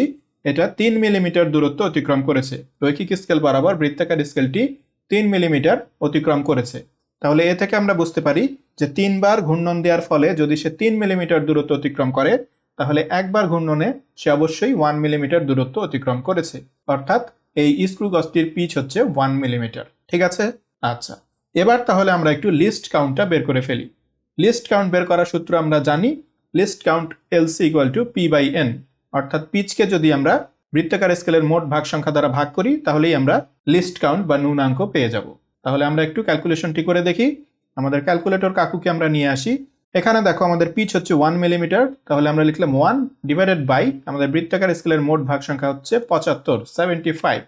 Speaker 1: এটা 3 মিলিমিটার দূরত্ব অতিক্রম করেছে। রৈখিক স্কেল বরাবর বৃত্তাকার স্কেলটি 3 মিলিমিটার অতিক্রম করেছে। তাহলে এ থেকে আমরা বুঝতে পারি যে 3 বার ঘূর্ণন দেওয়ার ফলে যদি সে 3 মিলিমিটার দূরত্ব অতিক্রম করে তাহলে একবার ঘূর্ণনে সে অবশ্যই 1 মিলিমিটার দূরত্ব অতিক্রম করেছে। অর্থাৎ এই স্ক্রু গজটির পিচ হচ্ছে 1 মিলিমিটার। ঠিক আছে, আচ্ছা, এবার তাহলে আমরা একটু লিস্ট কাউন্টটা বের করে ফেলি। লিস্ট কাউন্ট বের করার সূত্র আমরা জানি, least count LC equal to P by N. অর্থাৎ পিচকে যদি আমরা বৃত্তাকার স্কেলের মোট ভাগ সংখ্যা দ্বারা ভাগ করি তাহলেই আমরা লিস্ট কাউন্ট বা ন্যূনাঙ্ক পেয়ে যাব। তাহলে আমরা একটু ক্যালকুলেশনটি করে দেখি। আমাদের ক্যালকুলেটর কাকুকে আমরা নিয়ে আসি। এখানে দেখো আমাদের পিচ হচ্ছে 1 মিলিমিটার, তাহলে আমরা লিখলাম 1 ডিভাইডেড বাই আমাদের বৃত্তাকার স্কেলের মোট ভাগ সংখ্যা হচ্ছে 75,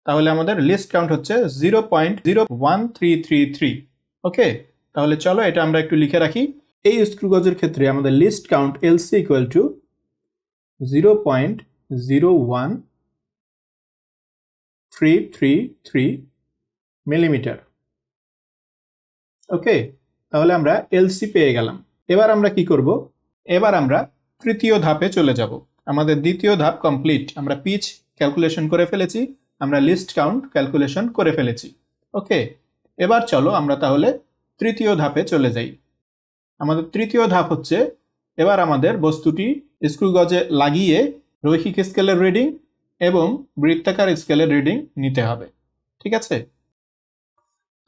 Speaker 1: তাহলে আমাদের লিস্ট কাউন্ট হচ্ছে 0.01333। ওকে, তাহলে চলো এটা আমরা একটু লিখে রাখি। এই স্ক্রু গজের ক্ষেত্রে আমাদের least count LC equal to 0.01333 millimetre. Okay, তাহলে আমরা এলসি পেয়ে গেলাম। এবার আমরা কি করব? এবার আমরা তৃতীয় ধাপে চলে যাব। আমাদের দ্বিতীয় ধাপ কমপ্লিট। আমরা পিচ ক্যালকুলেশন করে ফেলেছি, আমরা লিস্ট কাউন্ট ক্যালকুলেশন করে ফেলেছি। ওকে, এবার চলো আমরা তাহলে তৃতীয় ধাপে চলে যাই। আমাদের তৃতীয় ধাপ হচ্ছে এবার আমাদের বস্তুটি স্ক্রু গজে লাগিয়ে রৈখিক স্কেলের রিডিং এবং বৃত্তাকার স্কেলের রিডিং নিতে হবে। ঠিক আছে,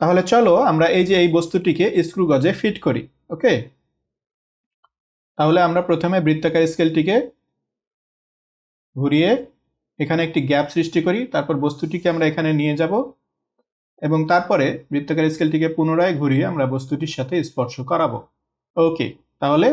Speaker 1: তাহলে চলো আমরা এই বস্তুটিকে স্ক্রু গজে ফিট করি। ওকে, তাহলে আমরা প্রথমে বৃত্তাকার স্কেলটিকে ঘুরিয়ে এখানে একটি গ্যাপ সৃষ্টি করি, তারপর বস্তুটিকে আমরা এখানে নিয়ে যাব এবং তারপরে বৃত্তাকার স্কেলটিকে পুনরায় ঘুরিয়ে আমরা বস্তুটির সাথে স্পর্শ করাবো। ওকে, তাহলে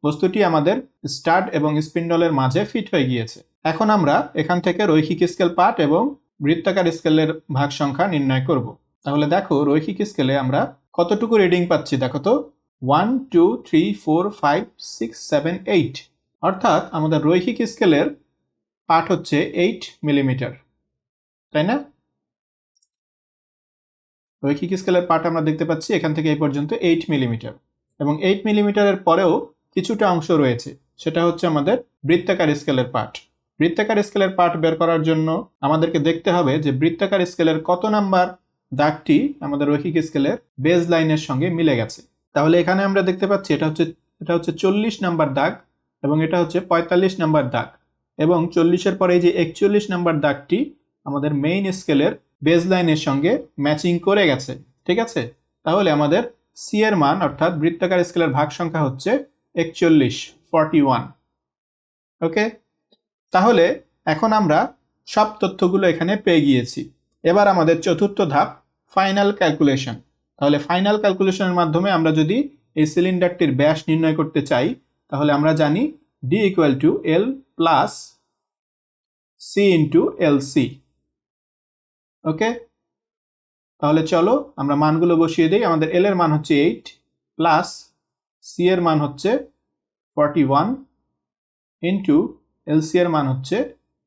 Speaker 1: বস্তুটি আমাদের স্টাড এবং স্পিন্ডলের মাঝে ফিট হয়ে গিয়েছে। এখন আমরা এখান থেকে রৈখিক স্কেল পাঠ এবং বৃত্তাকার স্কেলের ভাগ সংখ্যা নির্ণয় করব। তাহলে দেখো রৈখিক স্কেলে আমরা কতটুকু রিডিং পাচ্ছি, দেখো তো 1 2 3 4 5 6 7 8, অর্থাৎ আমাদের রৈখিক স্কেলের পাঠ হচ্ছে 8 মিলিমিটার, তাই না? রৈখিক স্কেলের পাঠ আমরা দেখতে পাচ্ছি এখান থেকে এই পর্যন্ত 8 মিলিমিটার এবং 8 মিলিমিটারের পরেও কিছুটা অংশ রয়েছে, সেটা হচ্ছে আমাদের বৃত্তাকার স্কেলের পাঠ। বৃত্তাকার স্কেলের পাঠ বের করার জন্য আমাদেরকে দেখতে হবে যে বৃত্তাকার স্কেলের কত নাম্বার দাগটি আমাদের রৈখিক স্কেলের বেজ লাইনের সঙ্গে মিলে গেছে। তাহলে এখানে আমরা দেখতে পাচ্ছি এটা হচ্ছে 40 নাম্বার দাগ এবং এটা হচ্ছে 45 নাম্বার দাগ এবং 40-এর পরে যে 41 নাম্বার দাগটি আমাদের মেইন স্কেলের বেজ লাইনের সঙ্গে ম্যাচিং করে গেছে। ঠিক আছে, তাহলে আমাদের সি এর মান অর্থাৎ বৃত্তাকার স্কেলের ভাগ সংখ্যা হচ্ছে 41। ওকে, তাহলে এখন আমরা সব তথ্যগুলো এখানে পেয়ে গিয়েছি। এবার আমাদের চতুর্থ ধাপ ফাইনাল ক্যালকুলেশন। তাহলে ফাইনাল ক্যালকুলেশনের মাধ্যমে আমরা যদি এই সিলিন্ডারটির ব্যাস নির্ণয় করতে চাই তাহলে আমরা জানি D equal to L plus C into L C. Okay, তাহলে চলো আমরা মানগুলো বসিয়ে দিই। আমাদের এল এর মান হচ্ছে 8 প্লাস সি এর মান হচ্ছে 41 ইন্টু এলসি এর মান হচ্ছে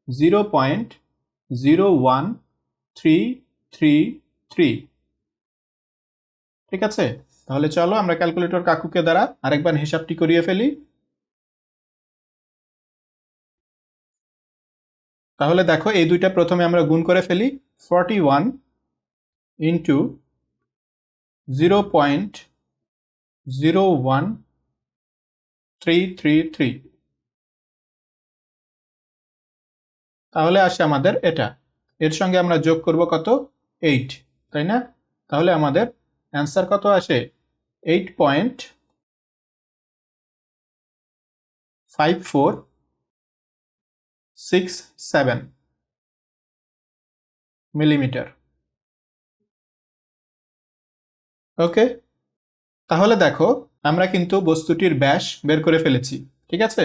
Speaker 1: 0.01333। ঠিক আছে, তাহলে চলো আমরা ক্যালকুলেটর কাকুকে দ্বারা আরেকবার হিসাবটি করিয়ে ফেলি। তাহলে দেখো এই দুইটা প্রথমে আমরা গুণ করে ফেলি। 41 ইন্টু 0.01333, তাহলে আসে আমাদের এটা। এর সঙ্গে আমরা যোগ করব কত? 8, তাই না? তাহলে আমাদের অ্যান্সার কত আসে? 8.5467 মিলিমিটার। ওকে, তাহলে দেখো আমরা কিন্তু বস্তুটির ব্যাস বের করে ফেলেছি। ঠিক আছে,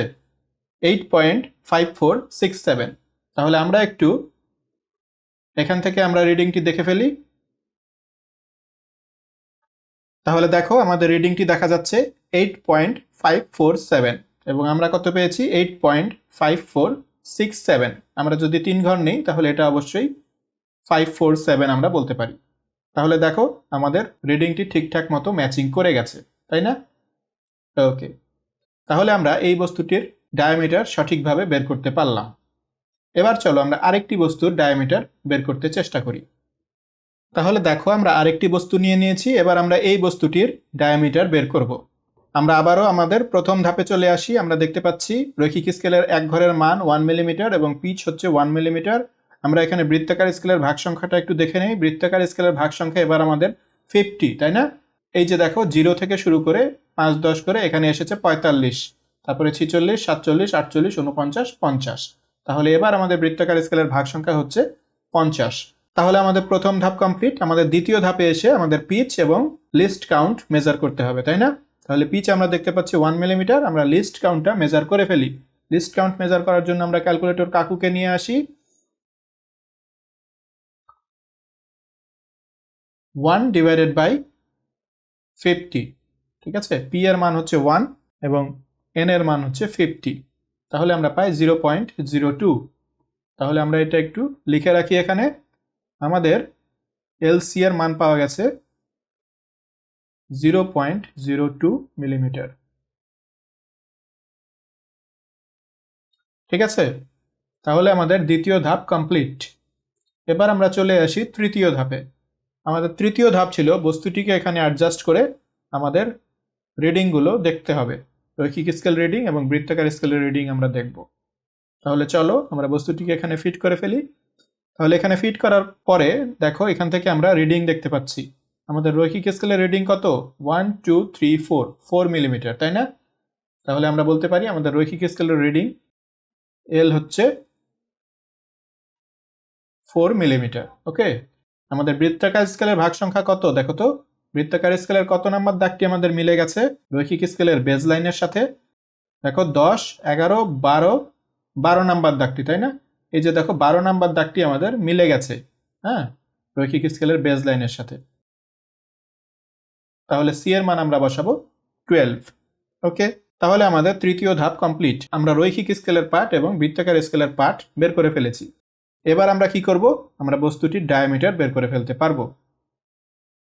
Speaker 1: 8.5467। তাহলে আমরা একটু এখান থেকে আমরা রিডিংটি দেখে ফেলি। তাহলে দেখো আমাদের রিডিংটি দেখা যাচ্ছে 8.547 এবং আমরা কত পেয়েছি? 8.5467। আমরা যদি 3 ঘর নেই তাহলে এটা অবশ্যই 547 আমরা বলতে পারি। তাহলে দেখো আমাদের রিডিংটি ঠিকঠাক মতো ম্যাচিং করে গেছে, তাই না? ওকে, তাহলে আমরা এই বস্তুটির ডায়ামিটার সঠিকভাবে বের করতে পারলাম। এবার চলো আমরা আরেকটি বস্তুর ডায়ামিটার বের করতে চেষ্টা করি। তাহলে দেখো আমরা আরেকটি বস্তু নিয়ে নিয়েছি। এবার আমরা এই বস্তুটির ডায়ামিটার বের করব। আমরা আবারও আমাদের প্রথম ধাপে চলে আসি। আমরা দেখতে পাচ্ছি রৈখিক স্কেলের এক ঘরের মান 1 মিলিমিটার এবং পিচ হচ্ছে 1 মিলিমিটার। আমরা এখানে বৃত্তাকার স্কেলের ভাগ সংখ্যাটা একটু দেখে নেই। বৃত্তাকার স্কেলের ভাগ সংখ্যা এবার আমাদের 50, তাই না? এই যে দেখো 0 থেকে শুরু করে 5 10 করে এখানে এসেছে 45, তারপরে 46 47 48 49 50। তাহলে এবার আমাদের বৃত্তাকার স্কেলের ভাগ সংখ্যা হচ্ছে 50। তাহলে আমাদের প্রথম ধাপ কমপ্লিট। আমাদের দ্বিতীয় ধাপে এসে আমাদের পিচ এবং লিস্ট কাউন্ট মেজার করতে হবে, তাই না? তাহলে পিচ আমরা দেখতে পাচ্ছি 1 মিলিমিটার। আমরা লিস্ট কাউন্টটা মেজার করে ফেলি। লিস্ট কাউন্ট মেজার করার জন্য আমরা ক্যালকুলেটর কাকুকে নিয়ে আসি। 1 ডিভাইডেড বাই 50। ঠিক আছে, পি এর মান হচ্ছে 1 এবং এন এর মান হচ্ছে 50। তাহলে আমরা পাই 0.02। তাহলে আমরা এটা একটু লিখে রাখি এখানে। আমাদের এলসি এর মান পাওয়া গেছে 0.02 মিলিমিটার। ঠিক আছে, তাহলে আমাদের দ্বিতীয় ধাপ কমপ্লিট। এবার আমরা চলে আসি তৃতীয় ধাপে। আমাদের তৃতীয় ধাপ ছিল বস্তুটিকে এখানে অ্যাডজাস্ট করে আমাদের রিডিংগুলো দেখতে হবে। রৈখিক স্কেল রিডিং এবং বৃত্তাকার স্কেলের রিডিং আমরা দেখব। তাহলে চলো আমরা বস্তুটিকে এখানে ফিট করে ফেলি। তাহলে এখানে ফিট করার পরে দেখো এখান থেকে আমরা রিডিং দেখতে পাচ্ছি। আমাদের রৈখিক স্কেলের রিডিং কত? 1 2 3 4, 4 মিলিমিটার, তাই না? তাহলে আমরা বলতে পারি আমাদের রৈখিক স্কেলের রিডিং এল হচ্ছে 4 মিলিমিটার। ওকে, আমাদের বৃত্তাকার স্কেলের ভাগ সংখ্যা কত দেখো তো? বৃত্তাকার স্কেলের কত নাম্বার দাগটি আমাদের মিলে গেছে রৈখিক স্কেলের বেজ লাইনের সাথে? দেখো 10 11 12, 12 নাম্বার দাগটি, তাই না? এই যে দেখো 12 নাম্বার দাগটি আমাদের মিলে গেছে, হ্যাঁ, রৈখিক স্কেলের বেজ লাইনের সাথে। তাহলে সি এর মান আমরা বসাবো 12। ওকে, তাহলে আমাদের তৃতীয় ধাপ কমপ্লিট। আমরা রৈখিক স্কেলের পার্ট এবং বৃত্তাকার স্কেলের পার্ট বের করে ফেলেছি। এবার আমরা কি করব? আমরা বস্তুটির ডায়ামিটার বের করে ফেলতে পারবো।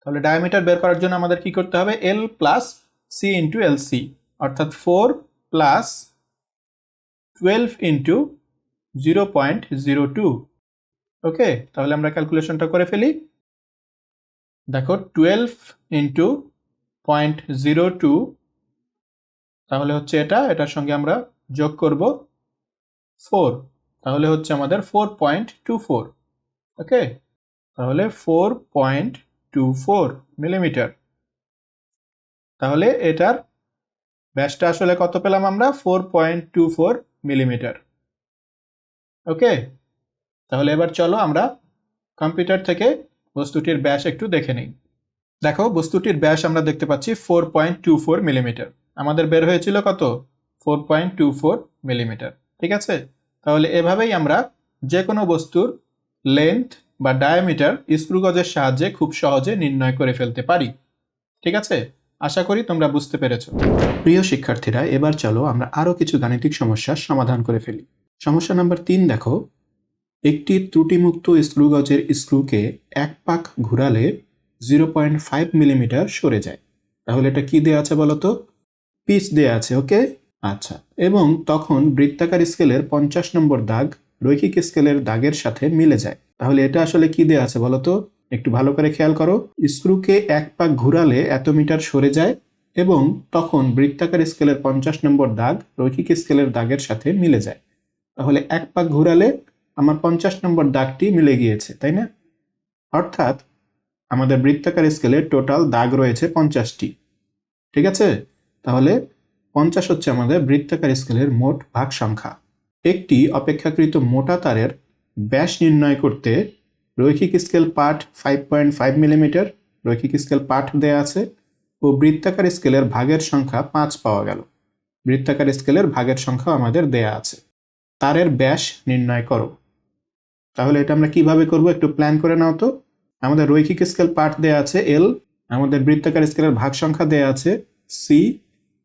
Speaker 1: তাহলে ডায়ামিটার বের করার জন্য আমাদের কি করতে হবে? L plus C into L C, অর্থাৎ 4 প্লাস 12 ইন্টু 0.02। ওকে, তাহলে আমরা ক্যালকুলেশনটা করে ফেলি। দেখো 12 ইন্টু 0.02, তাহলে হচ্ছে এটার সঙ্গে আমরা যোগ করব 4, তাহলে হচ্ছে আমাদের 4.24। ওকে, তাহলে 4.24 মিলিমিটার। তাহলে এটার ব্যাসটা আসলে কত পেলাম আমরা? 4.24 মিলিমিটার। ওকে, তাহলে এবার চলো আমরা কম্পিউটার থেকে বস্তুটির ব্যাস একটু দেখে নিই। দেখো বস্তুটির ব্যাস আমরা দেখতে পাচ্ছি 4.24 মিলিমিটার। আমাদের বের হয়েছিল কত? 4.24 মিলিমিটার। ঠিক আছে, তাহলে এভাবেই আমরা যে কোনো বস্তুর লেন্থ বা ডায়ামিটার স্ক্রু গজের সাহায্যে খুব সহজে নির্ণয় করে ফেলতে পারি। ঠিক আছে, আশা করি তোমরা বুঝতে পেরেছো। প্রিয় শিক্ষার্থীরা, এবার চলো আমরা আরও কিছু গাণিতিক সমস্যার সমাধান করে ফেলি। সমস্যা নাম্বার 3 দেখো, একটি ত্রুটিমুক্ত স্ক্রু গজের স্ক্রুকে এক পাক ঘুরালে 0.5 মিলিমিটার সরে যায়। তাহলে এটা কি দেয়া আছে বলো তো? পিচ দেয়া আছে, ওকে? আচ্ছা, এবং তখন বৃত্তাকার স্কেলের 50 নম্বর দাগ রৈখিক স্কেলের দাগের সাথে মিলে যায়। তাহলে এটা আসলে কি দেয়া আছে বলো তো? একটু ভালো করে খেয়াল করো। স্ক্রুকে এক পাক ঘুরালে এত মিটার সরে যায় এবং তখন বৃত্তাকার স্কেলের 50 নম্বর দাগ রৈখিক স্কেলের দাগের সাথে মিলে যায়। তাহলে এক পাক ঘুরালে আমার 50 নম্বর দাগটি মিলে গিয়েছে, তাই না? অর্থাৎ আমাদের বৃত্তাকার স্কেলে টোটাল দাগ রয়েছে 50টি। ঠিক আছে, তাহলে 50 হচ্ছে আমাদের বৃত্তাকার স্কেলের মোট ভাগ সংখ্যা। একটি অপেক্ষাকৃত মোটা তারের ব্যাস নির্ণয় করতে রৈখিক স্কেল পাঠ 5.5 মিলিমিটার রৈখিক স্কেল পাঠ দেয়া আছে ও বৃত্তাকার স্কেলের ভাগের সংখ্যা 5 পাওয়া গেল। বৃত্তাকার স্কেলের ভাগের সংখ্যা আমাদের দেয়া আছে। তারের ব্যাস নির্ণয় করো। তাহলে এটা আমরা কিভাবে করব একটু প্ল্যান করে নাও তো। আমাদের রৈখিক স্কেল পাঠ দেয়া আছে এল, আমাদের বৃত্তাকার স্কেলের ভাগ সংখ্যা দেয়া আছে সি।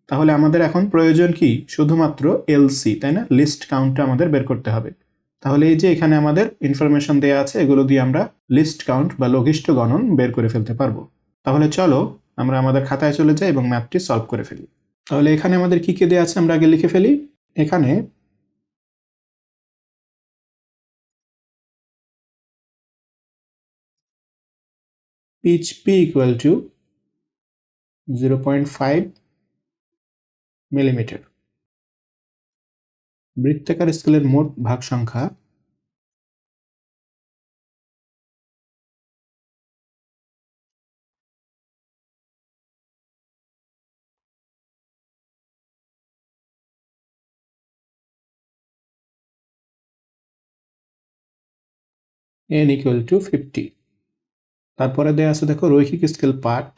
Speaker 1: তাহলে আমাদের এখন প্রয়োজন কি? শুধুমাত্র এলসি, তাই না? লিস্ট কাউন্টটা আমাদের বের করতে হবে। তাহলে এই যে এখানে আমাদের ইনফরমেশন দেয়া আছে, এগুলো দিয়ে আমরা লিস্ট কাউন্ট বা লঘিষ্ঠ গণন বের করে ফেলতে পারবো। তাহলে চলো আমরা আমাদের খাতায় চলে যাই এবং ম্যাথটি সলভ করে ফেলি। তাহলে এখানে আমাদের কি কি দেয়া আছে আমরা আগে লিখে ফেলি। এখানে pitch P equal to 0.5 millimetre. বৃত্তাকার স্কেলের মোট ভাগ সংখ্যা n ইকুয়াল টু 50। তারপরে দেয়া আছে দেখো রৈখিক স্কেল পাঠ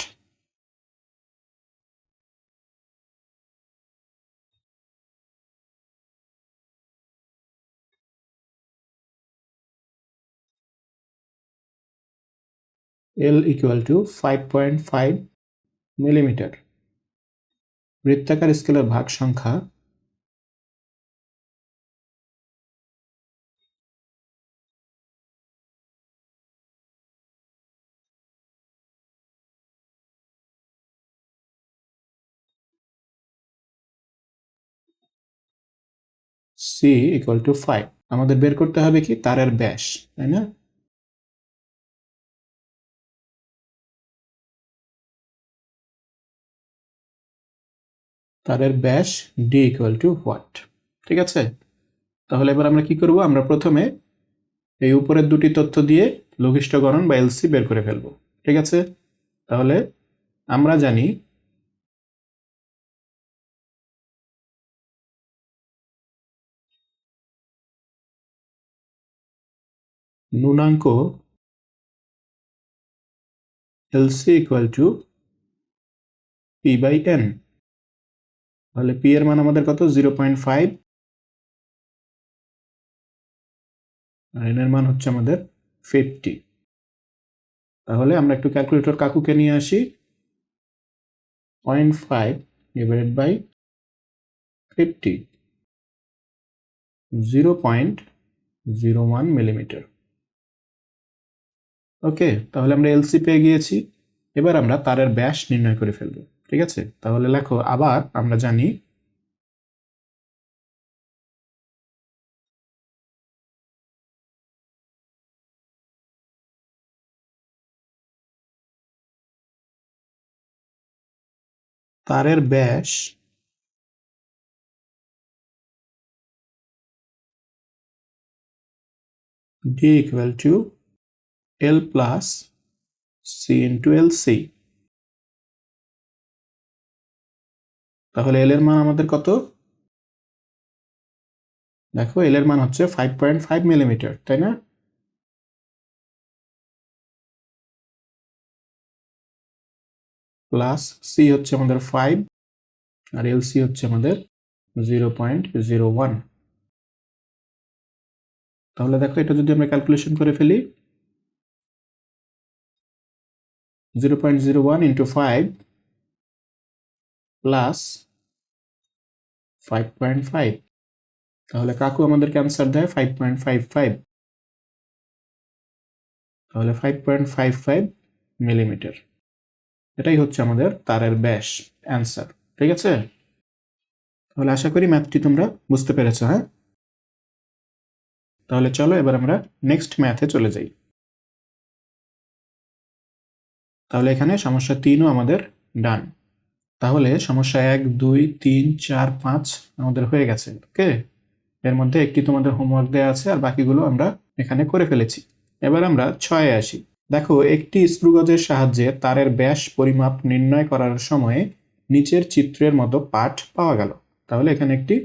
Speaker 1: L ইকুয়াল টু 5.5 মিলিমিটার। বৃত্তাকার স্কেলের ভাগ সংখ্যা C ইকুয়াল টু 5। আমাদের বের করতে হবে কি? তারের ব্যাস, তাই না? তারের ব্যাস D ইকুয়াল টু হোয়াট? ঠিক আছে, তাহলে এবার আমরা কি করব? আমরা প্রথমে এই উপরের দুটি তথ্য দিয়ে লঘিষ্ঠ গণন বা এলসি বের করে ফেলবো। ঠিক আছে, তাহলে আমরা জানি ন্যূনাঙ্ক LC equal to P by N. তাহলে পি এর মান আমাদের কত? 0.5 আর এন এর মান হচ্ছে আমাদের 50। তাহলে আমরা একটু ক্যালকুলেটর কাকুকে নিয়ে আসি। 0.5 ডিভাইডেড বাই 50, 0.01 মিলিমিটার। ওকে, তাহলে আমরা এলসি পেয়ে গিয়েছি। এবার আমরা তারের ব্যাস নির্ণয় করে ফেলবো। ঠিক আছে, তাহলে লেখো আবার আমরা জানি তারের ব্যাস D equal to L plus C into LC। তাহলে এল এর মান আমাদের কত? দেখো এল এর মান হচ্ছে 5.5 মিলিমিটার, তাই না? প্লাস সি হচ্ছে আমাদের 5 আর এলসি হচ্ছে আমাদের 0.01। তাহলে দেখো এটা যদি আমরা ক্যালকুলেশন করে ফেলি, 0.01 ইন্টু 5 প্লাস 5.5, তাহলে কাকু আমাদেরকে অ্যান্সার দেয় 5.55, তাহলে 5.55 মিলিমিটার, এটাই হচ্ছে আমাদের তারের ব্যাস অ্যান্সার। ঠিক আছে, তাহলে আশা করি ম্যাথটি তোমরা বুঝতে পেরেছো। হ্যাঁ, তাহলে চলো এবার আমরা নেক্সট ম্যাথে চলে যাই। তাহলে এখানে সমস্যা 3ও আমাদের ডান। তাহলে সমস্যা 1, 2, 3, 4, 5 আমাদের হয়ে গেছে। ওকে, এর মধ্যে একটি তোমাদের হোমওয়ার্ক দেওয়া আছে আর বাকিগুলো আমরা এখানে করে ফেলেছি। এবার আমরা 6-এ আসি। দেখো, একটি স্ক্রুগজের সাহায্যে তারের ব্যাস পরিমাপ নির্ণয় করার সময়ে নিচের চিত্রের মতো পাঠ পাওয়া গেল। তাহলে এখানে একটি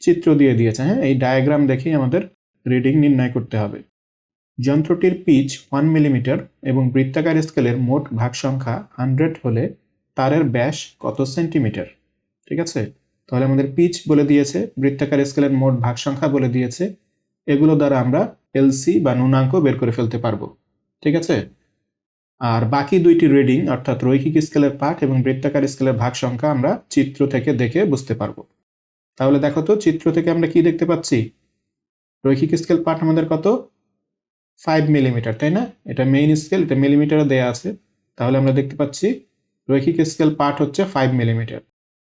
Speaker 1: চিত্র দিয়ে দিয়েছে। হ্যাঁ, এই ডায়াগ্রাম দেখেই আমাদের রিডিং নির্ণয় করতে হবে। যন্ত্রটির পিচ 1 মিলিমিটার এবং বৃত্তাকার স্কেলের মোট ভাগ সংখ্যা 100 হলে তারের ব্যাস কত সেন্টিমিটার? ঠিক আছে, তাহলে আমাদের পিচ বলে দিয়েছে, বৃত্তাকার স্কেলের মোট ভাগ সংখ্যা বলে দিয়েছে, এগুলো দ্বারা আমরা এলসি বা ন্যূনাঙ্ক বের করে ফেলতে পারবো। ঠিক আছে, আর বাকি দুইটি রিডিং অর্থাৎ রৈখিক স্কেলের পাঠ এবং বৃত্তাকার স্কেলের ভাগ সংখ্যা আমরা চিত্র থেকে দেখে বুঝতে পারবো। তাহলে দেখো তো, চিত্র থেকে আমরা কি দেখতে পাচ্ছি? রৈখিক স্কেল পাঠ আমাদের কত? 5 মিলিমিটার, তাই না? এটা মেইন স্কেল, এটা মিলিমিটারে দেয়া আছে। তাহলে আমরা দেখতে পাচ্ছি রৈখিক স্কেল পাঠ হচ্ছে 5 মিলিমিটার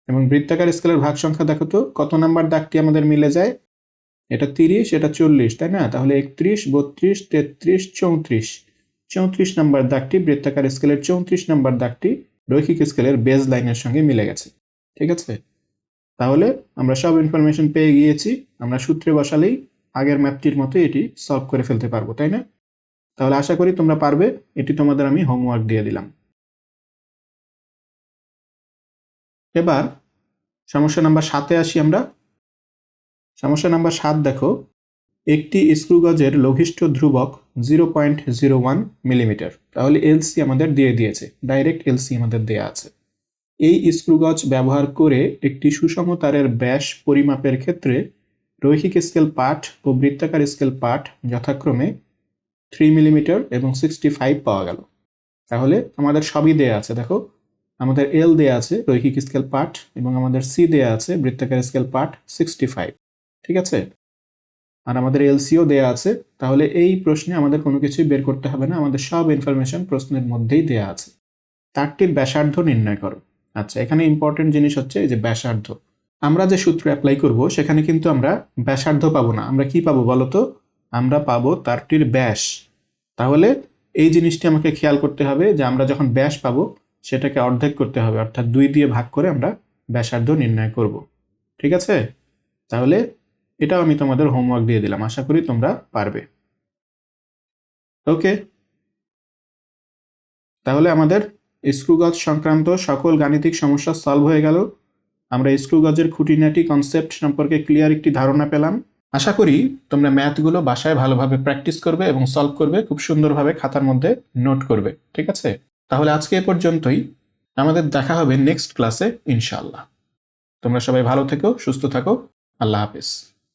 Speaker 1: এবং বৃত্তাকার স্কেলের ভাগ সংখ্যা দেখো তো কত নাম্বার দাগটি আমাদের মিলে যায়? এটা 30, এটা 40, তাই না? তাহলে 31, 32, 33, 34, 34 নাম্বার দাগটি বৃত্তাকার স্কেলের 34 নাম্বার দাগটি রৈখিক স্কেলের বেজ লাইনের সঙ্গে মিলে গেছে। ঠিক আছে, তাহলে আমরা সব ইনফরমেশন পেয়ে গিয়েছি। আমরা সূত্রে বসালেই আগের ম্যাথটির মতো এটি সলভ করে ফেলতে পারবো, তাই না? তাহলে আশা করি তোমরা পারবে। এটি তোমাদের আমি হোমওয়ার্ক দিয়ে দিলাম। এবার সমস্যা নাম্বার 7-এ আসি আমরা। সমস্যা নাম্বার 7 দেখো, একটি স্ক্রুগজের লঘিষ্ঠ ধ্রুবক 0.01 মিলিমিটার। তাহলে এলসি আমাদের দিয়ে দিয়েছে, ডাইরেক্ট এলসি আমাদের দেয়া আছে। এই স্ক্রুগজ ব্যবহার করে একটি সুষম তারের ব্যাস পরিমাপের ক্ষেত্রে রৈখিক স্কেল পাঠ ও বৃত্তাকার স্কেল পাঠ যথাক্রমে 3 মিলিমিটার এবং 65 পাওয়া গেল। তাহলে আমাদের সবই দেয়া আছে। দেখো, আমাদের এল দেয়া আছে রৈখিক স্কেল পাঠ এবং আমাদের সি দেয়া আছে বৃত্তাকার স্কেল পাঠ 65। ঠিক আছে, আর আমাদের এলসিও দেয়া আছে। তাহলে এই প্রশ্নে আমাদের কোনো কিছুই বের করতে হবে না, আমাদের সব ইনফরমেশন প্রশ্নের মধ্যেই দেয়া আছে। তারটির ব্যাসার্ধ নির্ণয় করো। আচ্ছা, এখানে ইম্পর্টেন্ট জিনিস হচ্ছে এই যে ব্যাসার্ধ। আমরা যে সূত্র অ্যাপ্লাই করব সেখানে কিন্তু আমরা ব্যাসার্ধ পাবো না, আমরা কি পাবো বলো তো? আমরা পাবো তারটির ব্যাস। তাহলে এই জিনিসটি আমাকে খেয়াল করতে হবে যে আমরা যখন ব্যাস পাবো সেটাকে অর্ধেক করতে হবে, অর্থাৎ 2 দিয়ে ভাগ করে আমরা ব্যাসার্ধ নির্ণয় করব। ঠিক আছে, তাহলে এটাও আমি তোমাদের হোমওয়ার্ক দিয়ে দিলাম, আশা করি তোমরা পারবে। ওকে, তাহলে আমাদের স্ক্রুগজ সংক্রান্ত সকল গাণিতিক সমস্যা সলভ হয়ে গেল। আমরা স্ক্রুগজের খুঁটিনাটি কনসেপ্ট সম্পর্কে ক্লিয়ার একটি ধারণা পেলাম। আশা করি তোমরা ম্যাথগুলো বাসায় ভালোভাবে প্র্যাকটিস করবে এবং সলভ করবে, খুব সুন্দরভাবে খাতার মধ্যে নোট করবে। ঠিক আছে, তাহলে আজকে এ পর্যন্তই। আমাদের দেখা হবে নেক্সট ক্লাসে ইনশাআল্লাহ। তোমরা সবাই ভালো থেকো, সুস্থ থাকো। আল্লাহ হাফেজ।